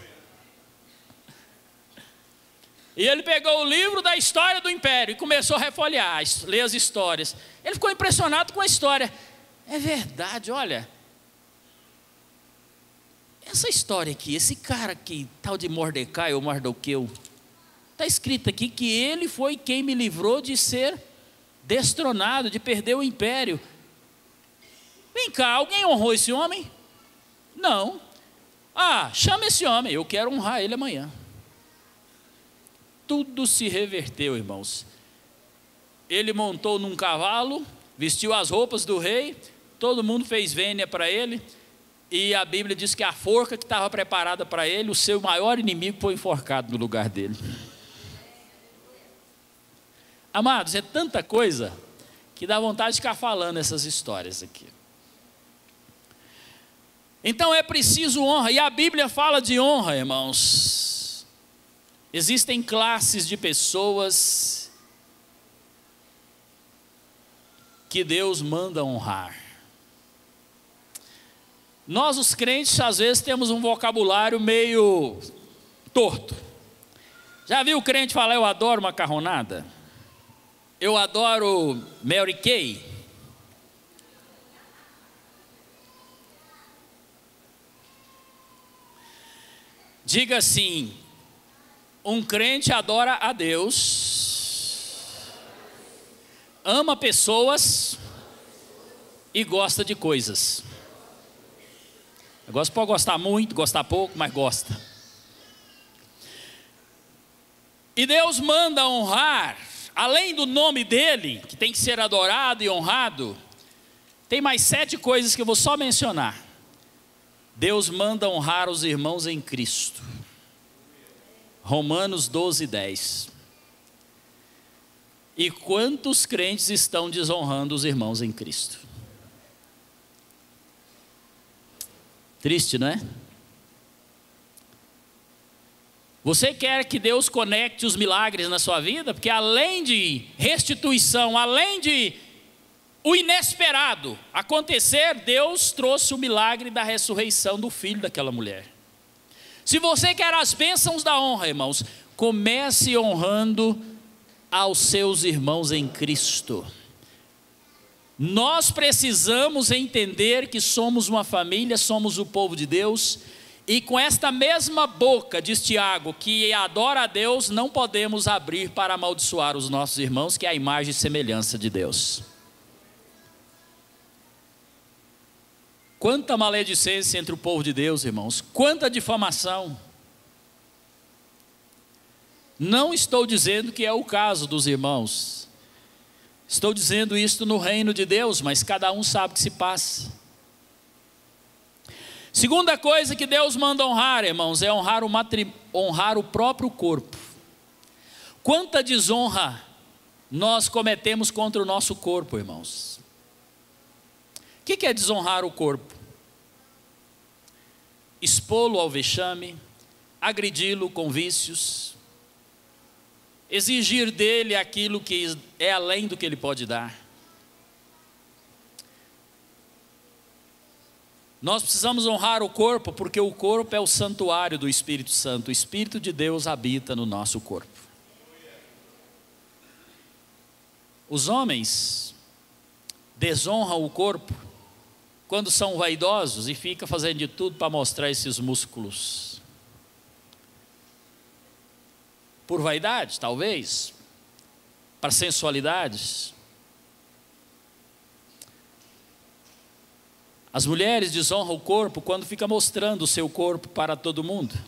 E ele pegou o livro da história do império e começou a refolhear, ler as histórias. Ele ficou impressionado com a história. É verdade, olha. Essa história aqui, esse cara aqui, tal de Mordecai ou Mardoqueu, está escrito aqui que ele foi quem me livrou de ser destronado, de perder o império. Vem cá, alguém honrou esse homem? Não. Ah, chama esse homem, eu quero honrar ele amanhã. Tudo se reverteu, irmãos. Ele montou num cavalo, vestiu as roupas do rei, todo mundo fez vênia para ele, e a Bíblia diz que a forca que estava preparada para ele, o seu maior inimigo foi enforcado no lugar dele. Amados, é tanta coisa que dá vontade de ficar falando essas histórias aqui. Então é preciso honra, e a Bíblia fala de honra, irmãos. Existem classes de pessoas que Deus manda honrar. Nós, os crentes, às vezes temos um vocabulário meio torto. Já viu o crente falar, eu adoro macarronada? Eu adoro Mary Kay? Diga assim: um crente adora a Deus, ama pessoas e gosta de coisas. Pode gostar muito, gostar pouco, mas gosta. E Deus manda honrar, além do nome dele, que tem que ser adorado e honrado, tem mais 7 coisas que eu vou só mencionar. Deus manda honrar os irmãos em Cristo. Romanos 12:10. E quantos crentes estão desonrando os irmãos em Cristo? Triste, não é? Você quer que Deus conecte os milagres na sua vida? Porque além de restituição, além de o inesperado acontecer, Deus trouxe o milagre da ressurreição do filho daquela mulher. Se você quer as bênçãos da honra, irmãos, comece honrando aos seus irmãos em Cristo. Nós precisamos entender que somos uma família, somos o povo de Deus, e com esta mesma boca, diz Tiago, que adora a Deus, não podemos abrir para amaldiçoar os nossos irmãos, que é a imagem e semelhança de Deus. Quanta maledicência entre o povo de Deus, irmãos, quanta difamação. Não estou dizendo que é o caso dos irmãos, estou dizendo isto no reino de Deus, mas cada um sabe o que se passa. Segunda coisa que Deus manda honrar, irmãos, é honrar o próprio corpo. Quanta desonra nós cometemos contra o nosso corpo, irmãos. O que é desonrar o corpo? Expô-lo ao vexame, agredi-lo com vícios, exigir dele aquilo que é além do que ele pode dar. Nós precisamos honrar o corpo, porque o corpo é o santuário do Espírito Santo. O Espírito de Deus habita no nosso corpo. Os homens desonram o corpo quando são vaidosos e ficam fazendo de tudo para mostrar esses músculos. Por vaidade, talvez, para sensualidades. As mulheres desonram o corpo quando ficam mostrando o seu corpo para todo mundo.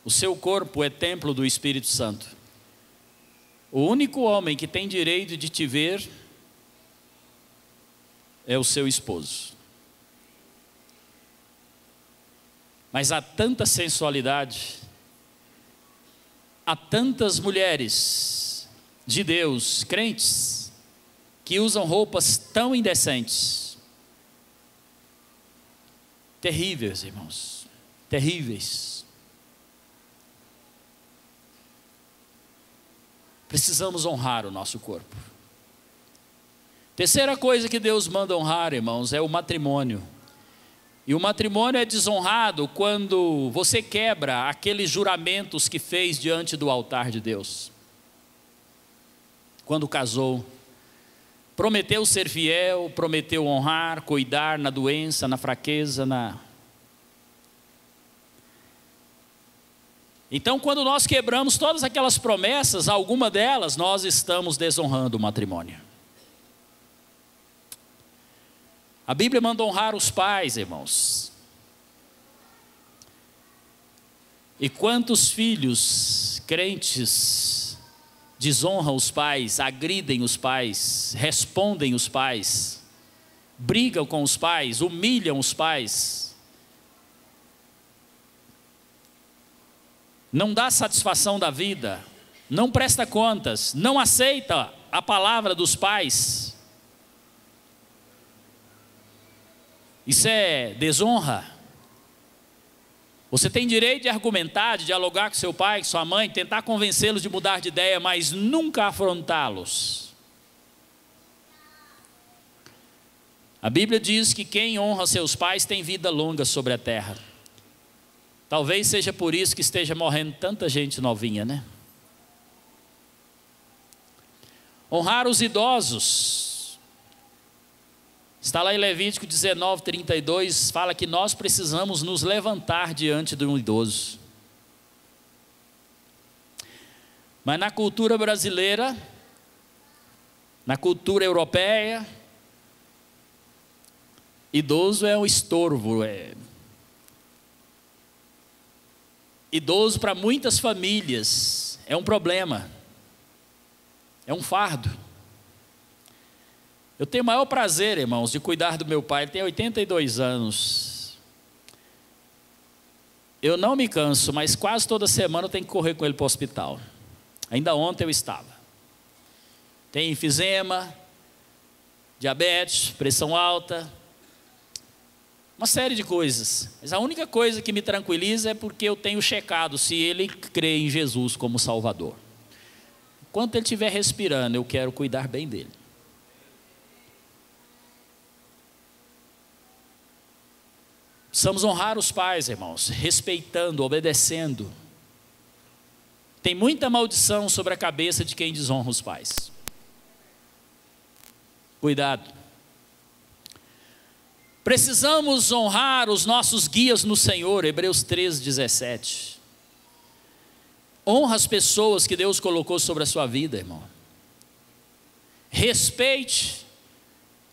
O seu corpo é templo do Espírito Santo. O único homem que tem direito de te ver é o seu esposo. Mas há tanta sensualidade, há tantas mulheres de Deus, crentes, que usam roupas tão indecentes. Terríveis, irmãos, terríveis. Precisamos honrar o nosso corpo. Terceira coisa que Deus manda honrar, irmãos, é o matrimônio. E o matrimônio é desonrado quando você quebra aqueles juramentos que fez diante do altar de Deus. Quando casou, prometeu ser fiel, prometeu honrar, cuidar na doença, na fraqueza, Então, quando nós quebramos todas aquelas promessas, alguma delas, nós estamos desonrando o matrimônio. A Bíblia manda honrar os pais, irmãos. E quantos filhos crentes desonram os pais, agridem os pais, respondem os pais, brigam com os pais, humilham os pais. Não dá satisfação da vida, não presta contas, não aceita a palavra dos pais. Isso é desonra. Você tem direito de argumentar, de dialogar com seu pai, com sua mãe, tentar convencê-los de mudar de ideia, mas nunca afrontá-los. A Bíblia diz que quem honra seus pais tem vida longa sobre a terra. Talvez seja por isso que esteja morrendo tanta gente novinha, né? Honrar os idosos. Está lá em Levítico 19:32, fala que nós precisamos nos levantar diante de um idoso. Mas na cultura brasileira, na cultura europeia, idoso é um estorvo, idoso para muitas famílias é um problema, é um fardo. Eu tenho o maior prazer, irmãos, de cuidar do meu pai. Ele tem 82 anos. Eu não me canso, mas quase toda semana eu tenho que correr com ele para o hospital. Ainda ontem eu estava. Tem enfisema, diabetes, pressão alta, uma série de coisas. Mas a única coisa que me tranquiliza é porque eu tenho checado se ele crê em Jesus como Salvador. Enquanto ele estiver respirando, eu quero cuidar bem dele. Precisamos honrar os pais, irmãos, respeitando, obedecendo. Tem muita maldição sobre a cabeça de quem desonra os pais. Cuidado. Precisamos honrar os nossos guias no Senhor, Hebreus 13:17. Honra as pessoas que Deus colocou sobre a sua vida, irmão. Respeite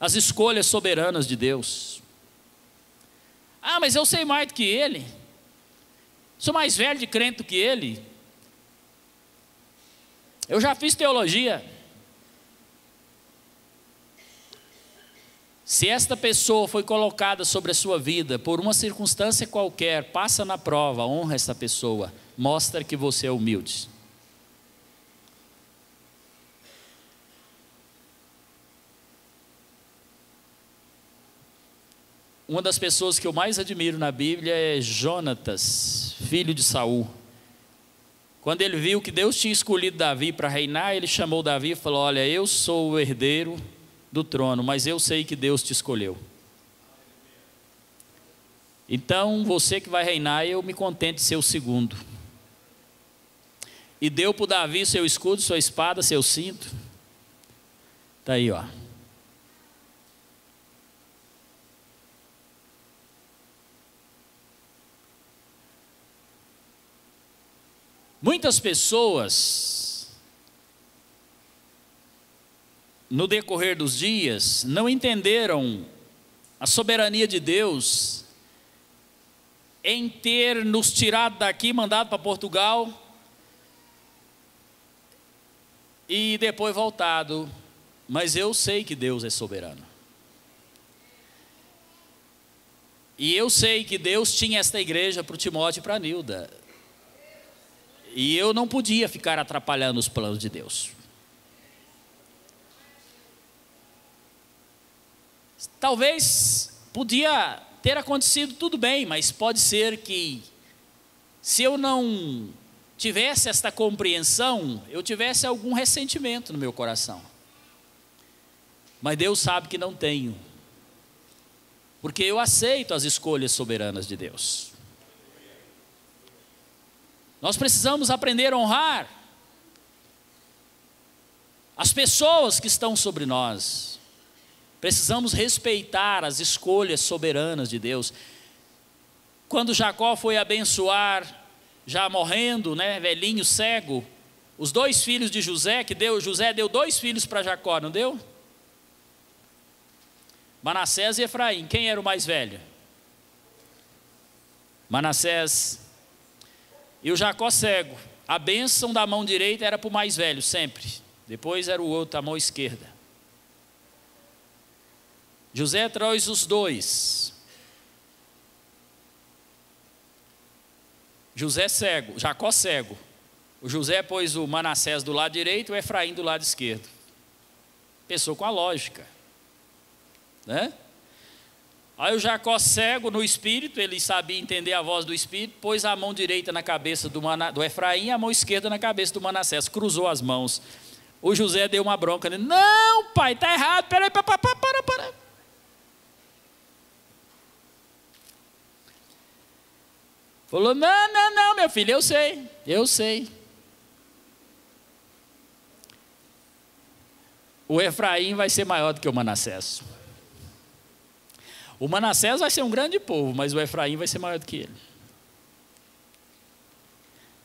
as escolhas soberanas de Deus. Ah, mas eu sei mais do que ele. Sou mais velho de crente do que ele. Eu já fiz teologia. Se esta pessoa foi colocada sobre a sua vida por uma circunstância qualquer, passa na prova, honra essa pessoa, mostra que você é humilde. Uma das pessoas que eu mais admiro na Bíblia é Jonatas, filho de Saul. Quando ele viu que Deus tinha escolhido Davi para reinar, ele chamou Davi e falou: olha, eu sou o herdeiro do trono, mas eu sei que Deus te escolheu. Então, você que vai reinar, eu me contento de ser o segundo. E deu para o Davi seu escudo, sua espada, seu cinto. Está aí, ó. Muitas pessoas, no decorrer dos dias, não entenderam a soberania de Deus em ter nos tirado daqui, mandado para Portugal e depois voltado. Mas eu sei que Deus é soberano. E eu sei que Deus tinha esta igreja para o Timóteo e para a Nilda. E eu não podia ficar atrapalhando os planos de Deus. Talvez podia ter acontecido tudo bem, mas pode ser que se eu não tivesse esta compreensão, eu tivesse algum ressentimento no meu coração. Mas Deus sabe que não tenho, porque eu aceito as escolhas soberanas de Deus. Nós precisamos aprender a honrar as pessoas que estão sobre nós. Precisamos respeitar as escolhas soberanas de Deus. Quando Jacó foi abençoar, já morrendo, velhinho, cego, os 2 filhos de José, José deu 2 filhos para Jacó, não deu? Manassés e Efraim. Quem era o mais velho? Manassés. E o Jacó cego. A bênção da mão direita era para o mais velho, sempre. Depois era o outro, a mão esquerda. José traz os 2. José cego, Jacó cego. O José pôs o Manassés do lado direito e o Efraim do lado esquerdo. Pensou com a lógica, né? Aí o Jacó cego no espírito, ele sabia entender a voz do espírito, pôs a mão direita na cabeça do Efraim e a mão esquerda na cabeça do Manassés, cruzou as mãos. O José deu uma bronca, né? Não, pai, está errado, peraí, para. Falou, não, meu filho, eu sei. O Efraim vai ser maior do que o Manassés. O Manassés vai ser um grande povo, mas o Efraim vai ser maior do que ele.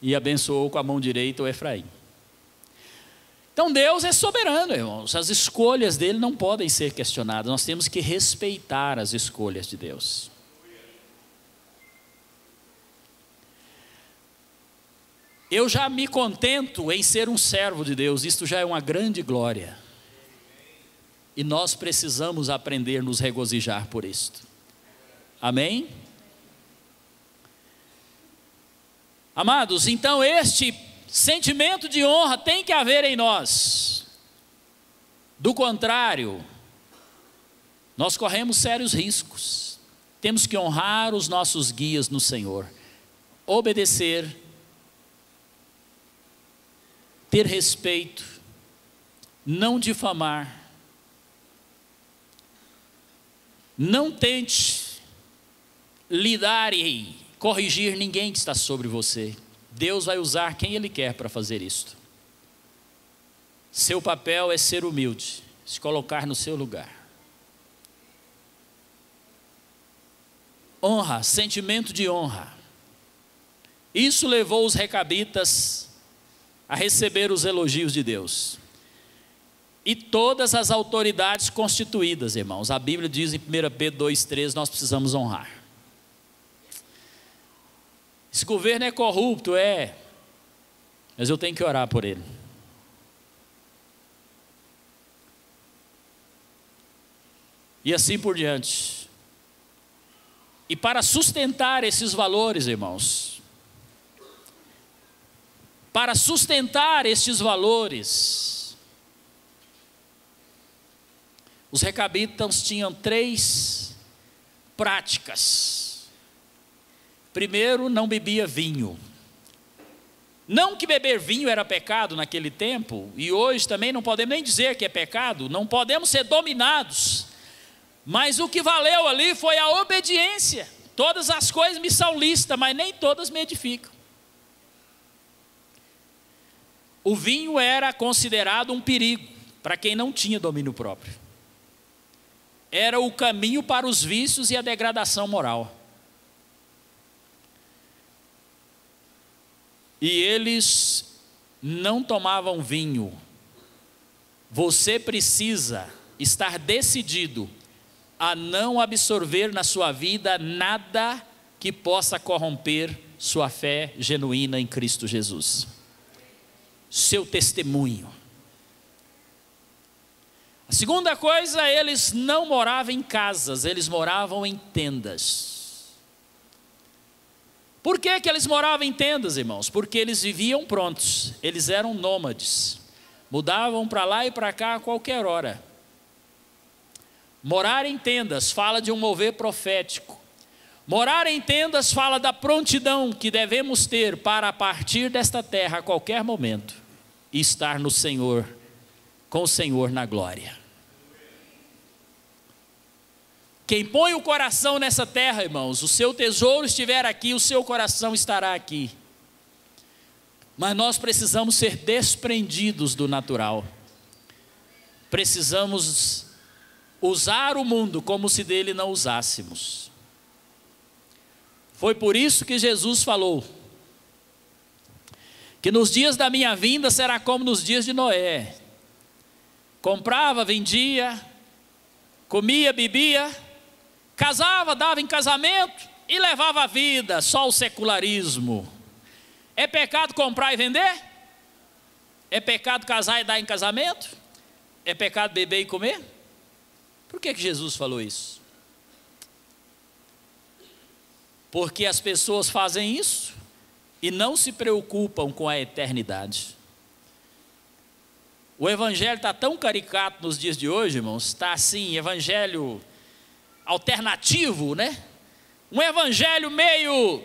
E abençoou com a mão direita o Efraim. Então Deus é soberano, irmãos. As escolhas dele não podem ser questionadas. Nós temos que respeitar as escolhas de Deus. Eu já me contento em ser um servo de Deus. Isto já é uma grande glória. E nós precisamos aprender a nos regozijar por isto. Amém? Amados, então este sentimento de honra tem que haver em nós. Do contrário, nós corremos sérios riscos. Temos que honrar os nossos guias no Senhor, obedecer, ter respeito, não difamar. Não tente lidar e corrigir ninguém que está sobre você. Deus vai usar quem Ele quer para fazer isto. Seu papel é ser humilde, se colocar no seu lugar. Honra, sentimento de honra. Isso levou os recabitas a receber os elogios de Deus. E todas as autoridades constituídas, irmãos. A Bíblia diz em 1 Pedro 2,13, nós precisamos honrar. Esse governo é corrupto, mas eu tenho que orar por ele. E assim por diante. E para sustentar esses valores, irmãos, para sustentar estes valores, os recabitas tinham 3 práticas. Primeiro, não bebia vinho. Não que beber vinho era pecado naquele tempo, e hoje também não podemos nem dizer que é pecado, não podemos ser dominados, mas o que valeu ali foi a obediência. Todas as coisas me são lícitas, mas nem todas me edificam. O vinho era considerado um perigo para quem não tinha domínio próprio. Era o caminho para os vícios e a degradação moral. E eles não tomavam vinho. Você precisa estar decidido a não absorver na sua vida nada que possa corromper sua fé genuína em Cristo Jesus. Seu testemunho. A segunda coisa, eles não moravam em casas, eles moravam em tendas. Por que eles moravam em tendas, irmãos? Porque eles viviam prontos, eles eram nômades, mudavam para lá e para cá a qualquer hora. Morar em tendas fala de um mover profético. Morar em tendas fala da prontidão que devemos ter para partir desta terra a qualquer momento e estar no Senhor, com o Senhor na glória. Quem põe o coração nessa terra, irmãos, o seu tesouro estiver aqui, o seu coração estará aqui. Mas nós precisamos ser desprendidos do natural. Precisamos usar o mundo como se dele não usássemos. Foi por isso que Jesus falou que nos dias da minha vinda será como nos dias de Noé. Comprava, vendia, comia, bebia, casava, dava em casamento e levava a vida, só o secularismo. É pecado comprar e vender? É pecado casar e dar em casamento? É pecado beber e comer? Por que Jesus falou isso? Porque as pessoas fazem isso e não se preocupam com a eternidade. O evangelho está tão caricato nos dias de hoje, irmãos, está assim, evangelho alternativo, né? Um evangelho meio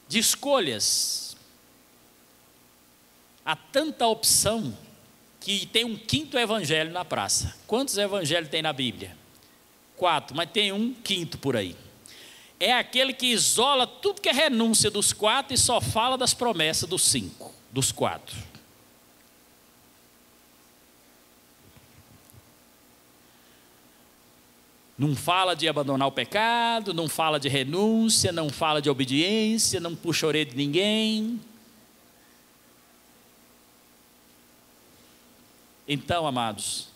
de escolhas. Há tanta opção que tem um quinto evangelho na praça. Quantos evangelhos tem na Bíblia? 4, mas tem um quinto por aí. É aquele que isola tudo que é renúncia dos 4 e só fala das promessas dos 5, dos 4. Não fala de abandonar o pecado, não fala de renúncia, não fala de obediência, não puxa a orelha de ninguém. Então, amados,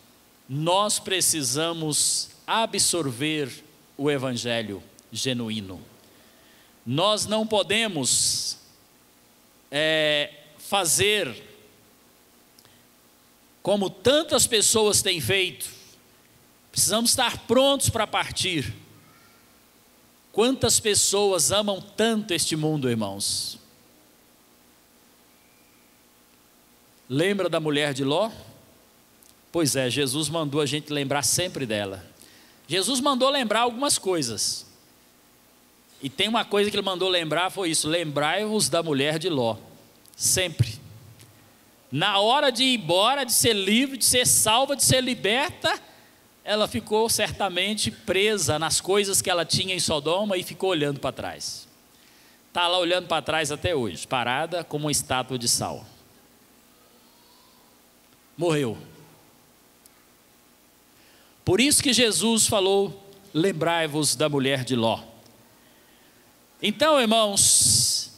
nós precisamos absorver o evangelho genuíno. Nós não podemos fazer como tantas pessoas têm feito. Precisamos estar prontos para partir. Quantas pessoas amam tanto este mundo, irmãos? Lembra da mulher de Ló? Pois é, Jesus mandou a gente lembrar sempre dela. Jesus mandou lembrar algumas coisas. E tem uma coisa que ele mandou lembrar, foi isso: lembrai-vos da mulher de Ló. Sempre. Na hora de ir embora, de ser livre, de ser salva, de ser liberta, ela ficou certamente presa nas coisas que ela tinha em Sodoma e ficou olhando para trás. Está lá olhando para trás até hoje, parada como uma estátua de sal. Morreu. Por isso que Jesus falou: lembrai-vos da mulher de Ló. Então, irmãos,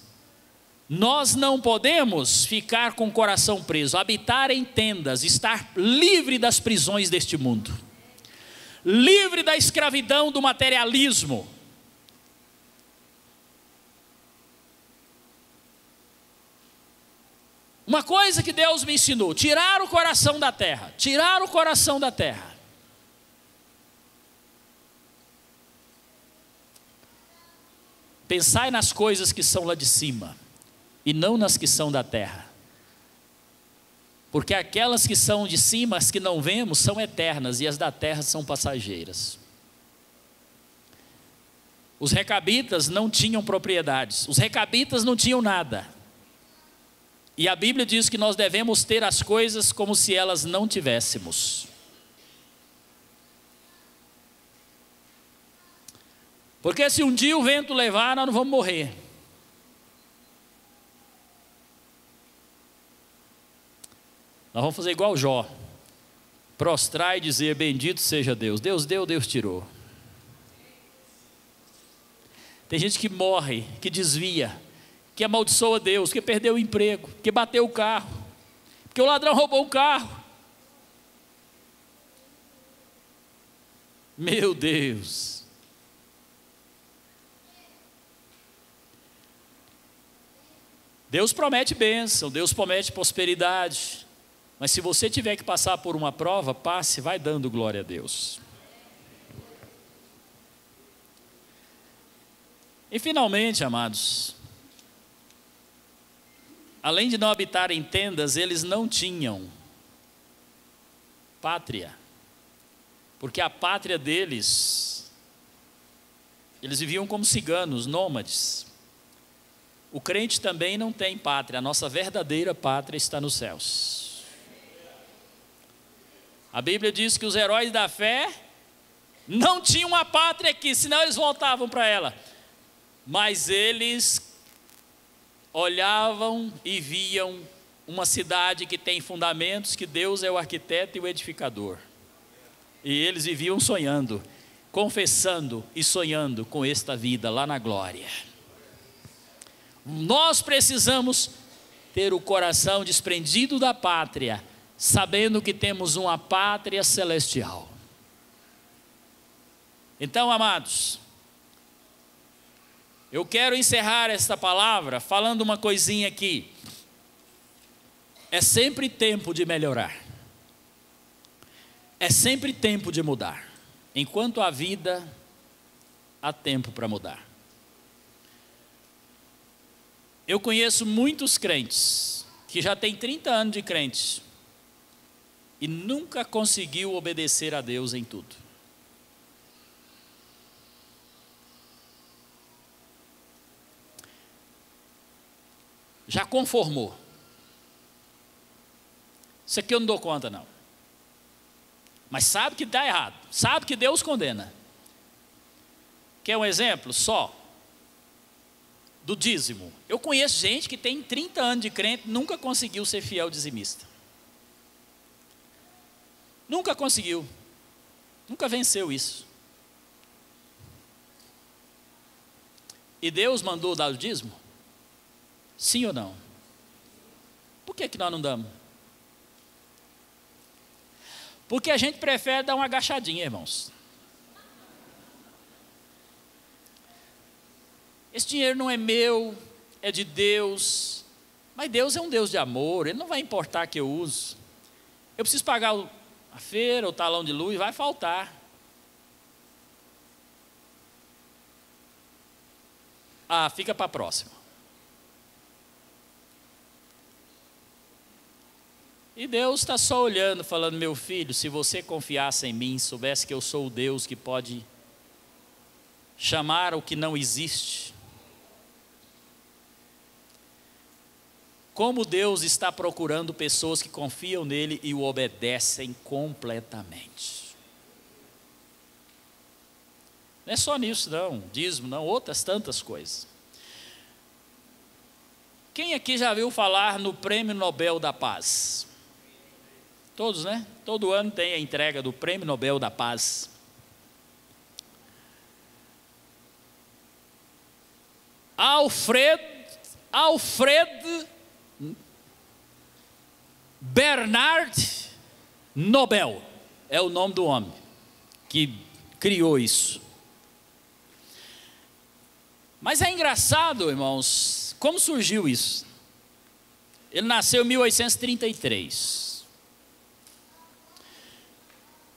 nós não podemos ficar com o coração preso, habitar em tendas, estar livre das prisões deste mundo, livre da escravidão do materialismo. Uma coisa que Deus me ensinou: tirar o coração da terra, tirar o coração da terra. Pensai nas coisas que são lá de cima, e não nas que são da terra. Porque aquelas que são de cima, as que não vemos, são eternas, e as da terra são passageiras. Os recabitas não tinham propriedades, os recabitas não tinham nada. E a Bíblia diz que nós devemos ter as coisas como se elas não tivéssemos. Porque se um dia o vento levar, nós não vamos morrer. Nós vamos fazer igual Jó, prostrar e dizer: bendito seja Deus. Deus deu, Deus tirou. Tem gente que morre, que desvia, que amaldiçoa Deus, que perdeu o emprego, que bateu o carro, porque o ladrão roubou o carro. Meu Deus. Deus promete bênção, Deus promete prosperidade. Mas se você tiver que passar por uma prova, passe, vai dando glória a Deus. E finalmente, amados, além de não habitar em tendas, eles não tinham pátria. Porque a pátria deles, eles viviam como ciganos, nômades. O crente também não tem pátria, a nossa verdadeira pátria está nos céus. A Bíblia diz que os heróis da fé Não tinha uma pátria aqui, senão eles voltavam para ela. Mas eles olhavam e viam uma cidade que tem fundamentos, que Deus é o arquiteto e o edificador. E eles viviam sonhando, confessando e sonhando com esta vida lá na glória. Nós precisamos ter o coração desprendido da pátria, sabendo que temos uma pátria celestial. Então, amados, eu quero encerrar esta palavra falando uma coisinha aqui. É sempre tempo de melhorar. É sempre tempo de mudar. Enquanto há vida, há tempo para mudar. Eu conheço muitos crentes que já têm 30 anos de crentes e nunca conseguiu obedecer a Deus em tudo. Já conformou. Isso aqui eu não dou conta não. Mas sabe que está errado. Sabe que Deus condena. Quer um exemplo só? Do dízimo. Eu conheço gente que tem 30 anos de crente, nunca conseguiu ser fiel dizimista. Nunca conseguiu. Nunca venceu isso. E Deus mandou dar o dízimo? Sim ou não? Por que nós não damos? Porque a gente prefere dar uma agachadinha, irmãos. Esse dinheiro não é meu, é de Deus. Mas Deus é um Deus de amor, Ele não vai importar que eu use. Eu preciso pagar a feira, o talão de luz, vai faltar. Ah, fica para a próxima. E Deus está só olhando, falando: meu filho, se você confiasse em mim, soubesse que eu sou o Deus que pode chamar o que não existe. Como Deus está procurando pessoas que confiam nele e o obedecem completamente. Não é só nisso não, dízimo não, outras tantas coisas. Quem aqui já viu falar no Prêmio Nobel da Paz? Todos, né? Todo ano tem a entrega do Prêmio Nobel da Paz. Alfred Bernard Nobel é o nome do homem que criou isso. Mas é engraçado, irmãos, como surgiu isso? Ele nasceu em 1833.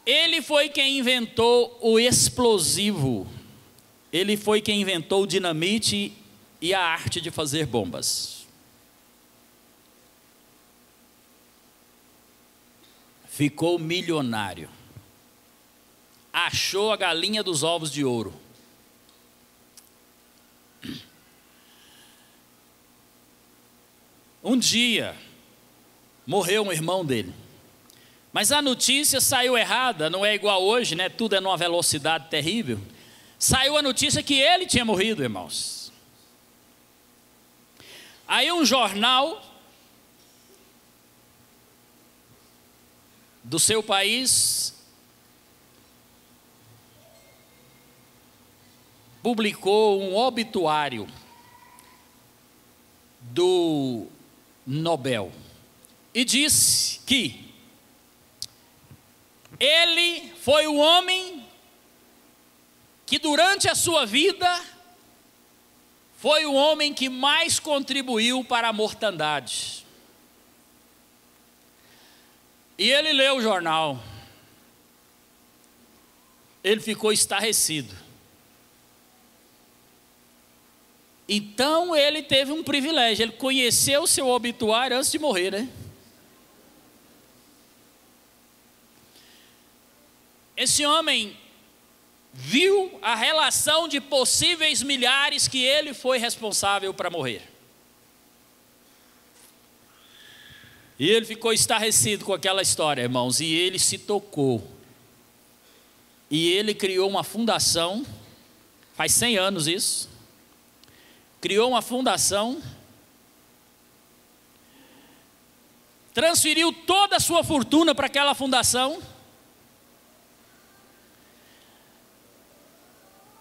Ele foi quem inventou o explosivo. Ele foi quem inventou o dinamite e a arte de fazer bombas. Ficou milionário. Achou a galinha dos ovos de ouro. Um dia, morreu um irmão dele. Mas a notícia saiu errada, não é igual hoje, né? Tudo é numa velocidade terrível. Saiu a notícia que ele tinha morrido, irmãos. Aí um jornal do seu país publicou um obituário do Nobel e disse que ele foi o homem que durante a sua vida foi o homem que mais contribuiu para a mortandade. E ele leu o jornal. Ele ficou estarrecido. Então ele teve um privilégio, ele conheceu o seu obituário antes de morrer, né? Esse homem viu a relação de possíveis milhares que ele foi responsável para morrer. E ele ficou estarrecido com aquela história, irmãos, e ele se tocou. E ele criou uma fundação, faz 100 anos isso, criou uma fundação, transferiu toda a sua fortuna para aquela fundação,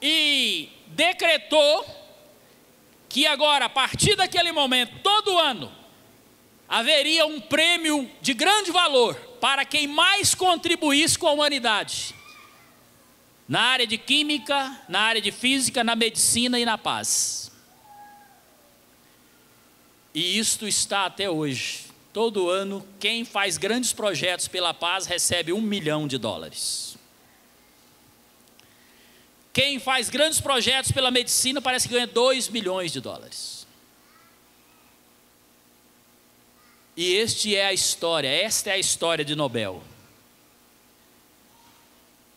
e decretou que agora, a partir daquele momento, todo ano, haveria um prêmio de grande valor para quem mais contribuísse com a humanidade, na área de química, na área de física, na medicina e na paz. E isto está até hoje. Todo ano, quem faz grandes projetos pela paz recebe $1 milhão. Quem faz grandes projetos pela medicina parece que ganha $2 milhões. E esta é a história de Nobel.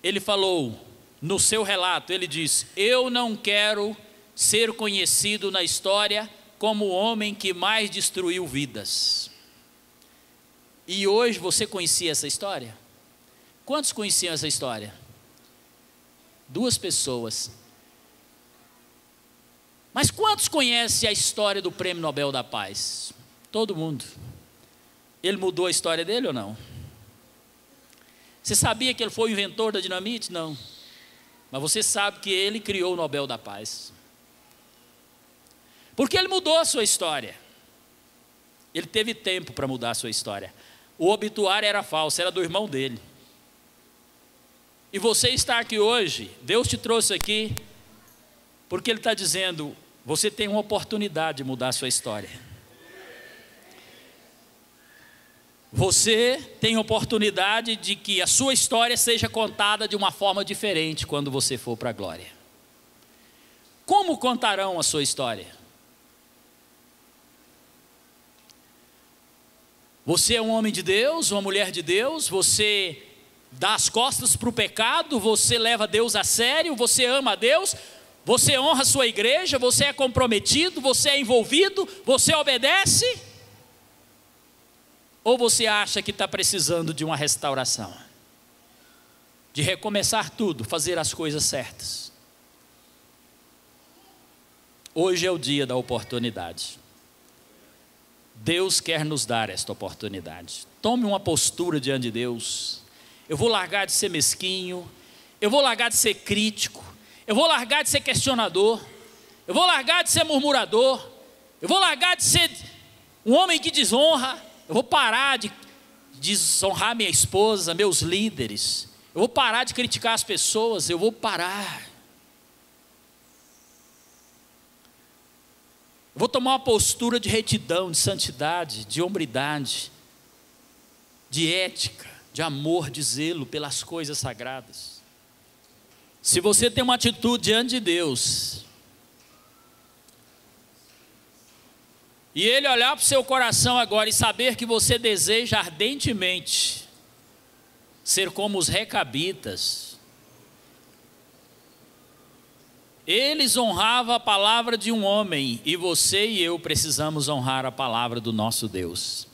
Ele falou, no seu relato, ele diz: eu não quero ser conhecido na história como o homem que mais destruiu vidas. E hoje você conhecia essa história? Quantos conheciam essa história? 2 pessoas. Mas quantos conhecem a história do Prêmio Nobel da Paz? Todo mundo. Ele mudou a história dele ou não? Você sabia que ele foi o inventor da dinamite? Não. Mas você sabe que ele criou o Nobel da Paz. Porque ele mudou a sua história. Ele teve tempo para mudar a sua história. O obituário era falso, era do irmão dele. E você está aqui hoje, Deus te trouxe aqui, porque Ele está dizendo, você tem uma oportunidade de mudar a sua história. Você tem oportunidade de que a sua história seja contada de uma forma diferente quando você for para a glória. Como contarão a sua história? Você é um homem de Deus, uma mulher de Deus, você dá as costas para o pecado, você leva Deus a sério, você ama a Deus, você honra a sua igreja, você é comprometido, você é envolvido, você obedece? Ou você acha que está precisando de uma restauração? De recomeçar tudo, fazer as coisas certas? Hoje é o dia da oportunidade. Deus quer nos dar esta oportunidade. Tome uma postura diante de Deus. Eu vou largar de ser mesquinho, eu vou largar de ser crítico, eu vou largar de ser questionador, eu vou largar de ser murmurador, eu vou largar de ser um homem que desonra, eu vou parar de desonrar minha esposa, meus líderes, eu vou parar de criticar as pessoas, eu vou parar. Eu vou tomar uma postura de retidão, de santidade, de hombridade, de ética, de amor, de zelo pelas coisas sagradas. Se você tem uma atitude diante de Deus, e Ele olhar para o seu coração agora e saber que você deseja ardentemente ser como os recabitas, eles honravam a palavra de um homem, e você e eu precisamos honrar a palavra do nosso Deus.